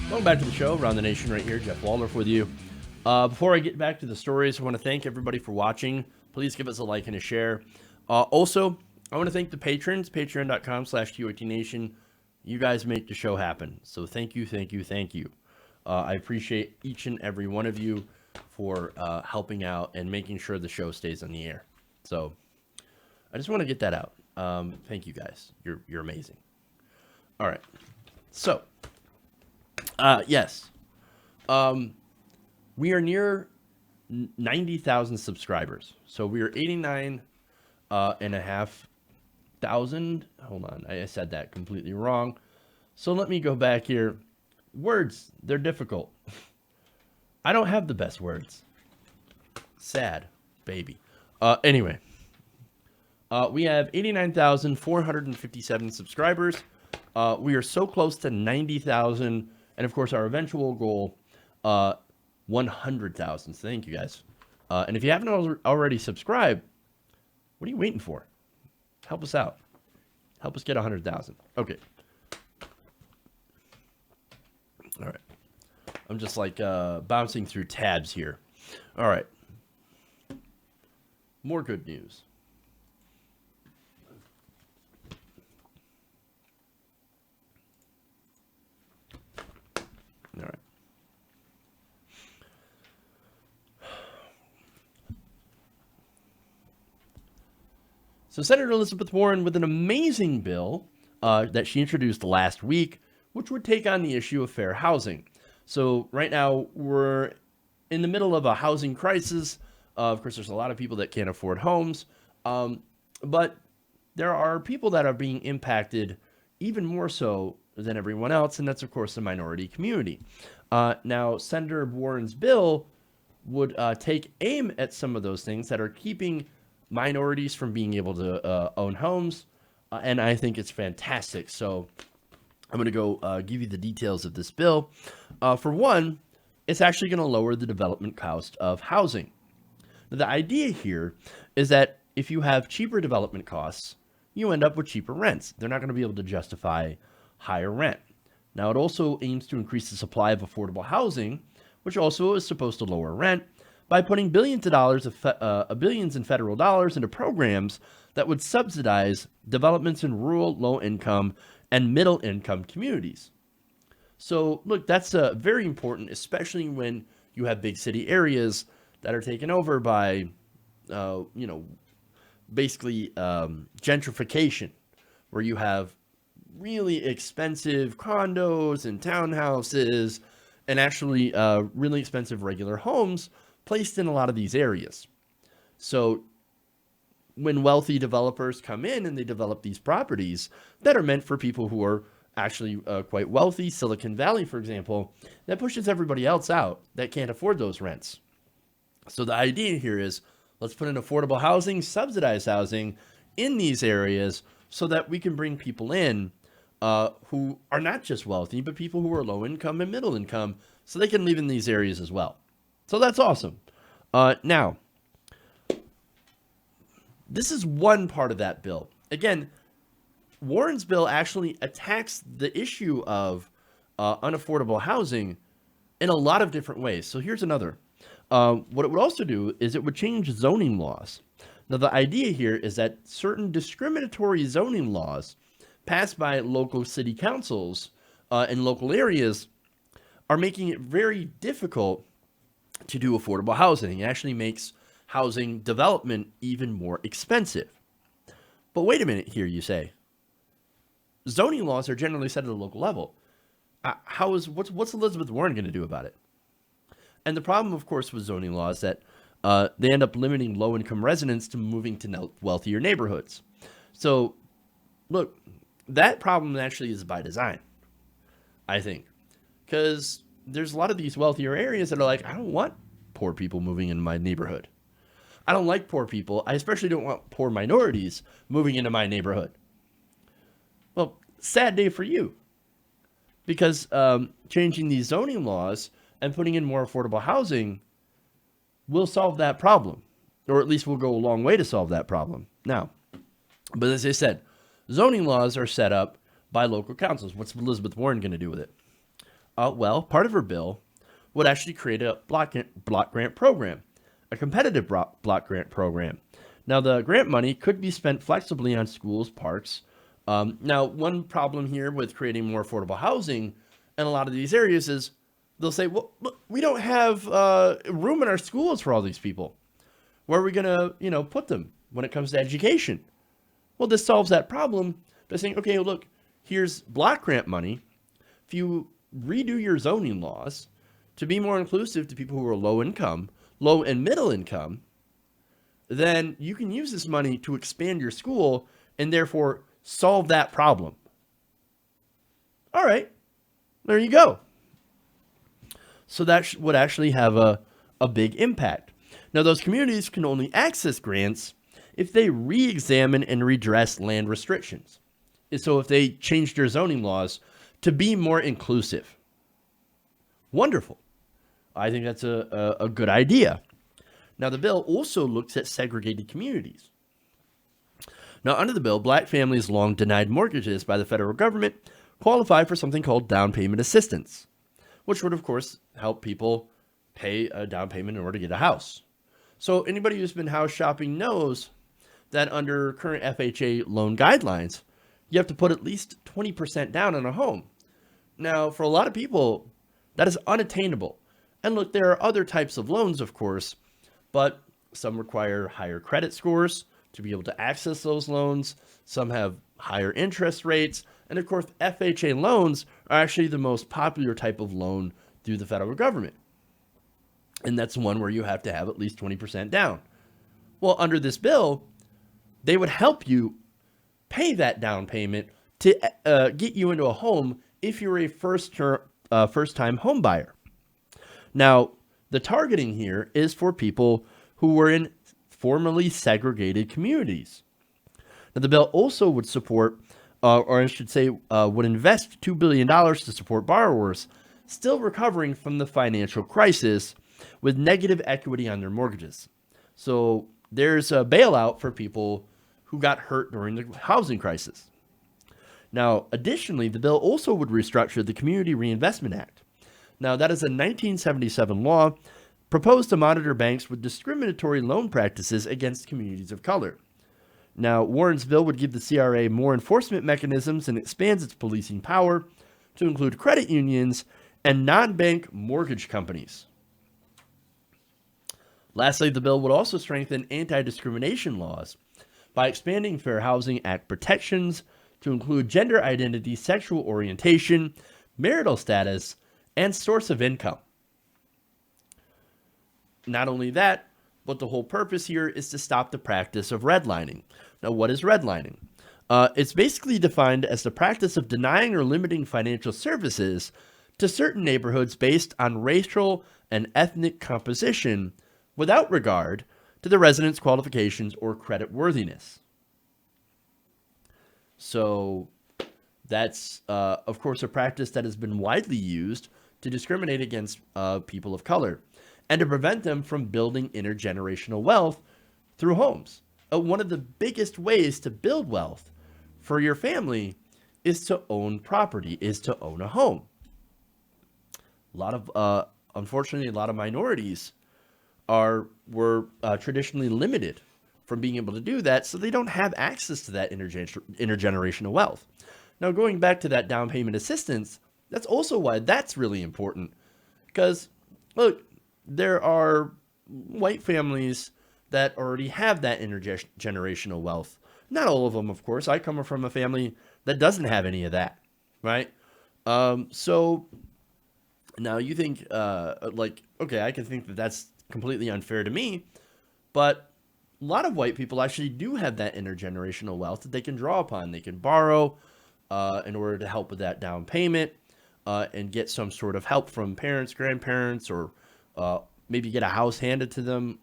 S1: Welcome back to the show, Around the Nation right here. Jeff Waldorf with you. Before I get back to the stories, I want to thank everybody for watching. Please give us a like and a share. Also, I want to thank the patrons, patreon.com/QOTNation. You guys make the show happen. So thank you, thank you, thank you. I appreciate each and every one of you for helping out and making sure the show stays on the air. So I just want to get that out. Thank you guys. You're amazing. All right. So, yes. We are near 90,000 subscribers. So we are 89 and a half thousand. Hold on. I said that completely wrong. So let me go back here. Words, they're difficult. I don't have the best words. Sad, baby. Anyway, we have 89,457 subscribers. We are so close to 90,000. And of course, our eventual goal, 100,000. So thank you guys. And if you haven't already subscribed, what are you waiting for? Help us out. Help us get 100,000. Okay. All right. I'm just like bouncing through tabs here. All right. More good news. All right. So Senator Elizabeth Warren with an amazing bill that she introduced last week, which would take on the issue of fair housing. So right now we're in the middle of a housing crisis. Of course, there's a lot of people that can't afford homes, but there are people that are being impacted even more so than everyone else, and that's, of course, the minority community. Now, Senator Warren's bill would take aim at some of those things that are keeping minorities from being able to own homes, and I think it's fantastic. So I'm going to go give you the details of this bill. For one, it's actually going to lower the development cost of housing. Now, the idea here is that if you have cheaper development costs, you end up with cheaper rents. They're not going to be able to justify higher rent. Now, it also aims to increase the supply of affordable housing, which also is supposed to lower rent, by putting billions in federal dollars into programs that would subsidize developments in rural, low-income, and middle-income communities. So, look, that's very important, especially when you have big city areas that are taken over by, basically gentrification, where you have really expensive condos and townhouses and actually really expensive regular homes placed in a lot of these areas. So when wealthy developers come in and they develop these properties that are meant for people who are actually quite wealthy, Silicon Valley, for example, that pushes everybody else out that can't afford those rents. So the idea here is, let's put in affordable housing, subsidized housing in these areas so that we can bring people in who are not just wealthy, but people who are low income and middle income, so they can live in these areas as well. So that's awesome. Now, this is one part of that bill. Again, Warren's bill actually attacks the issue of unaffordable housing in a lot of different ways. So here's another. What it would also do is it would change zoning laws. Now, the idea here is that certain discriminatory zoning laws passed by local city councils in local areas are making it very difficult to do affordable housing. It actually makes housing development even more expensive. But wait a minute here, you say. Zoning laws are generally set at a local level. What's Elizabeth Warren going to do about it? And the problem, of course, with zoning laws is that they end up limiting low-income residents to moving to wealthier neighborhoods. So, look, that problem actually is by design, I think. Because there's a lot of these wealthier areas that are like, I don't want poor people moving in my neighborhood. I don't like poor people. I especially don't want poor minorities moving into my neighborhood. Well, sad day for you. Because changing these zoning laws and putting in more affordable housing will solve that problem. Or at least will go a long way to solve that problem. Now, but as I said, zoning laws are set up by local councils. What's Elizabeth Warren going to do with it? Well, part of her bill would actually create a block grant program, a competitive block grant program. Now, the grant money could be spent flexibly on schools, parks. Now, one problem here with creating more affordable housing in a lot of these areas is they'll say, well, look, we don't have room in our schools for all these people. Where are we going to, put them when it comes to education? Well, this solves that problem by saying, okay, look, here's block grant money. If you redo your zoning laws to be more inclusive to people who are low income, low and middle income, then you can use this money to expand your school and therefore solve that problem. All right, there you go. So that would actually have a big impact. Now, those communities can only access grants if they re-examine and redress land restrictions. So if they change their zoning laws to be more inclusive. Wonderful. I think that's a good idea. Now, the bill also looks at segregated communities. Now, under the bill, black families long denied mortgages by the federal government qualify for something called down payment assistance, which would, of course, help people pay a down payment in order to get a house. So anybody who's been house shopping knows that under current FHA loan guidelines, you have to put at least 20% down on a home. Now, for a lot of people, that is unattainable. And look, there are other types of loans, of course, but some require higher credit scores to be able to access those loans. Some have higher interest rates. And of course, FHA loans are actually the most popular type of loan through the federal government. And that's one where you have to have at least 20% down. Well, under this bill, they would help you pay that down payment to get you into a home if you're a first-time home buyer. Now, the targeting here is for people who were in formerly segregated communities. Now, the bill also would support, or I should say, would invest $2 billion to support borrowers still recovering from the financial crisis with negative equity on their mortgages. So there's a bailout for people who got hurt during the housing crisis. Now, additionally, the bill also would restructure the Community Reinvestment Act. Now, that is a 1977 law proposed to monitor banks with discriminatory loan practices against communities of color. Now, Warren's bill would give the CRA more enforcement mechanisms and expands its policing power to include credit unions and non-bank mortgage companies. Lastly, the bill would also strengthen anti-discrimination laws by expanding Fair Housing Act protections to include gender identity, sexual orientation, marital status, and source of income. Not only that, but the whole purpose here is to stop the practice of redlining. Now, what is redlining? It's basically defined as the practice of denying or limiting financial services to certain neighborhoods based on racial and ethnic composition without regard to the residents' qualifications or credit worthiness. So that's, of course, a practice that has been widely used to discriminate against people of color and to prevent them from building intergenerational wealth through homes. One of the biggest ways to build wealth for your family is to own property, is to own a home. Unfortunately, a lot of minorities were traditionally limited from being able to do that, so they don't have access to that intergenerational wealth. Now, going back to that down payment assistance, that's also why that's really important. Because, look, there are white families that already have that intergenerational wealth. Not all of them, of course. I come from a family that doesn't have any of that, right? So now you think, okay, I can think that that's completely unfair to me, but a lot of white people actually do have that intergenerational wealth that they can draw upon. They can borrow in order to help with that down payment and get some sort of help from parents, grandparents, or maybe get a house handed to them.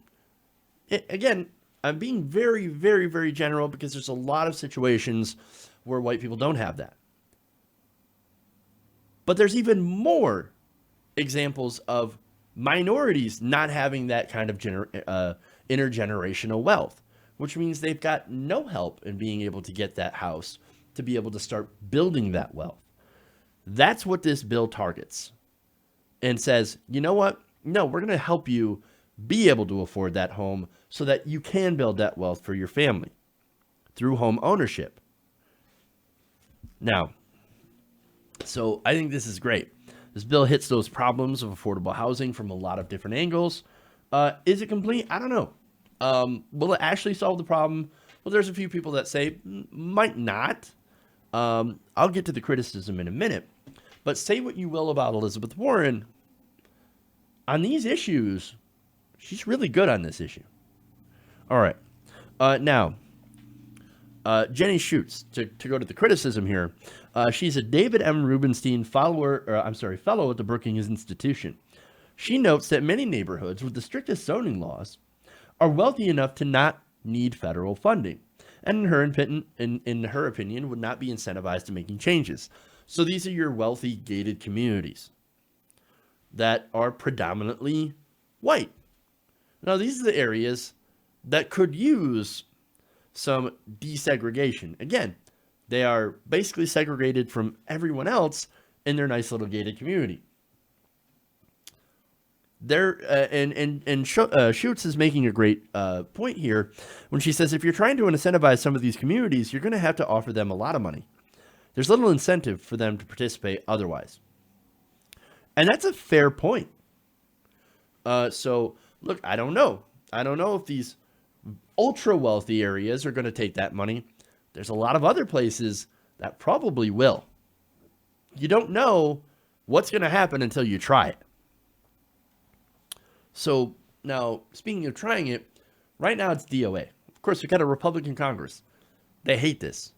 S1: Again, I'm being very, very, very general because there's a lot of situations where white people don't have that. But there's even more examples of minorities not having that kind of intergenerational wealth, which means they've got no help in being able to get that house to be able to start building that wealth. That's what this bill targets and says, you know what? No, we're going to help you be able to afford that home so that you can build that wealth for your family through home ownership. Now, so I think this is great. This bill hits those problems of affordable housing from a lot of different angles. Is it complete? I don't know. Will it actually solve the problem? Well, there's a few people that say might not. I'll get to the criticism in a minute. But say what you will about Elizabeth Warren. On these issues, she's really good on this issue. All right. Now, Jenny Schutz, to go to the criticism here, she's a David M. Rubenstein fellow at the Brookings Institution. She notes that many neighborhoods with the strictest zoning laws are wealthy enough to not need federal funding, and in her opinion, would not be incentivized to making changes. So these are your wealthy gated communities that are predominantly white. Now, these are the areas that could use some desegregation. Again, they are basically segregated from everyone else in their nice little gated community. Schutz is making a great point here when she says if you're trying to incentivize some of these communities, you're going to have to offer them a lot of money. There's little incentive for them to participate otherwise. And that's a fair point. So, look, I don't know. I don't know if these ultra wealthy areas are going to take that money, There's a lot of other places that probably will. You don't know what's going to happen until you try it. So now, speaking of trying it, right now it's DOA. Of course, we've got a Republican Congress. They hate this.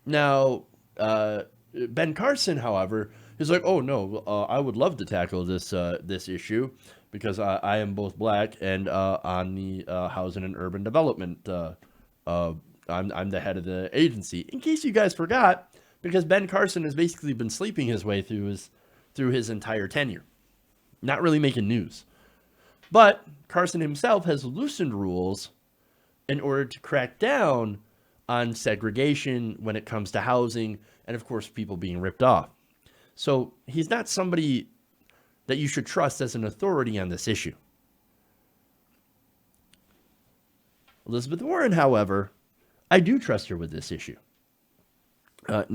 S1: Now, Ben Carson, however, is like, oh no, I would love to tackle this issue because I am both black and on the housing and urban development. I'm the head of the agency. In case you guys forgot, because Ben Carson has basically been sleeping his way through his entire tenure, not really making news. But Carson himself has loosened rules in order to crack down on segregation when it comes to housing and, of course, people being ripped off. So he's not somebody that you should trust as an authority on this issue. Elizabeth Warren, however, I do trust her with this issue. The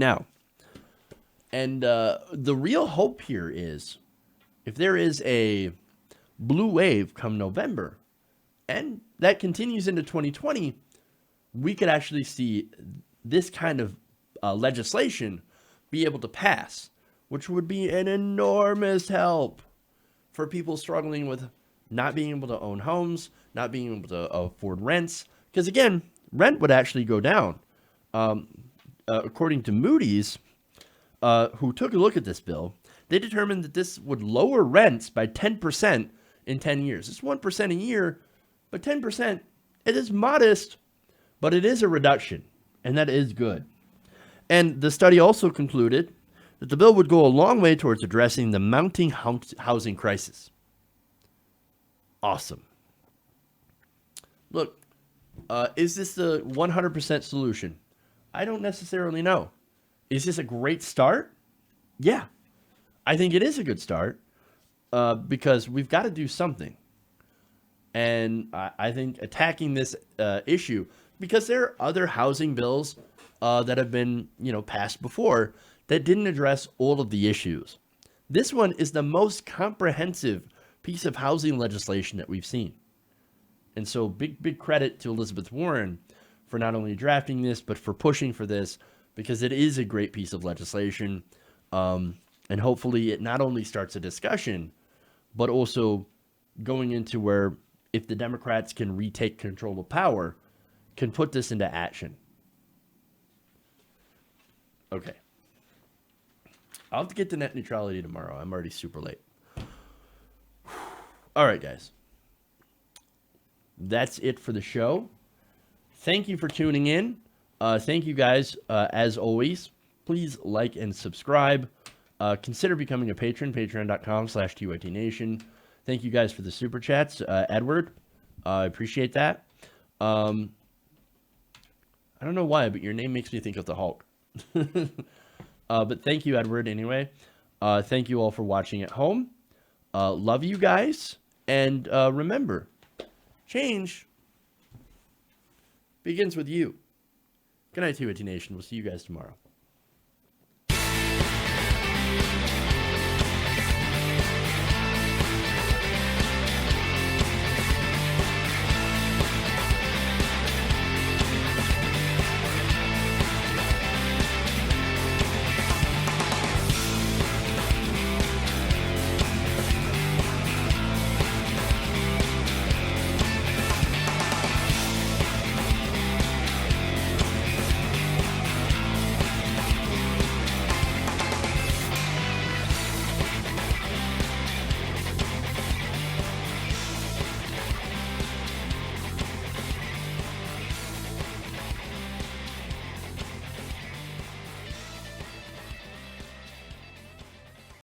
S1: real hope here is if there is a blue wave come November, and that continues into 2020, we could actually see this kind of legislation be able to pass, which would be an enormous help for people struggling with not being able to own homes, not being able to afford rents. Because again, rent would actually go down. According to Moody's, who took a look at this bill, they determined that this would lower rents by 10% in 10 years. It's 1% a year, but 10%, it is modest, but it is a reduction, and that is good. And the study also concluded that the bill would go a long way towards addressing the mounting housing crisis. Awesome. Look, is this the 100% solution? I don't necessarily know. Is this a great start? Yeah, I think it is a good start because we've got to do something. And I think attacking this issue, because there are other housing bills that have been, passed before that didn't address all of the issues. This one is the most comprehensive piece of housing legislation that we've seen. And so big credit to Elizabeth Warren for not only drafting this, but for pushing for this, because it is a great piece of legislation. And hopefully it not only starts a discussion, but also going into where if the Democrats can retake control of power, can put this into action. Okay. I'll have to get to net neutrality tomorrow. I'm already super late. All right, guys. That's it for the show. Thank you for tuning in. Thank you guys, as always. Please like and subscribe. Consider becoming a patron, patreon.com/TYTNation. Thank you guys for the super chats. Edward, I appreciate that. I don't know why, but your name makes me think of the Hulk. But thank you, Edward, anyway. Thank you all for watching at home. Love you guys. And remember, change begins with you. Good night, TYT Nation. We'll see you guys tomorrow.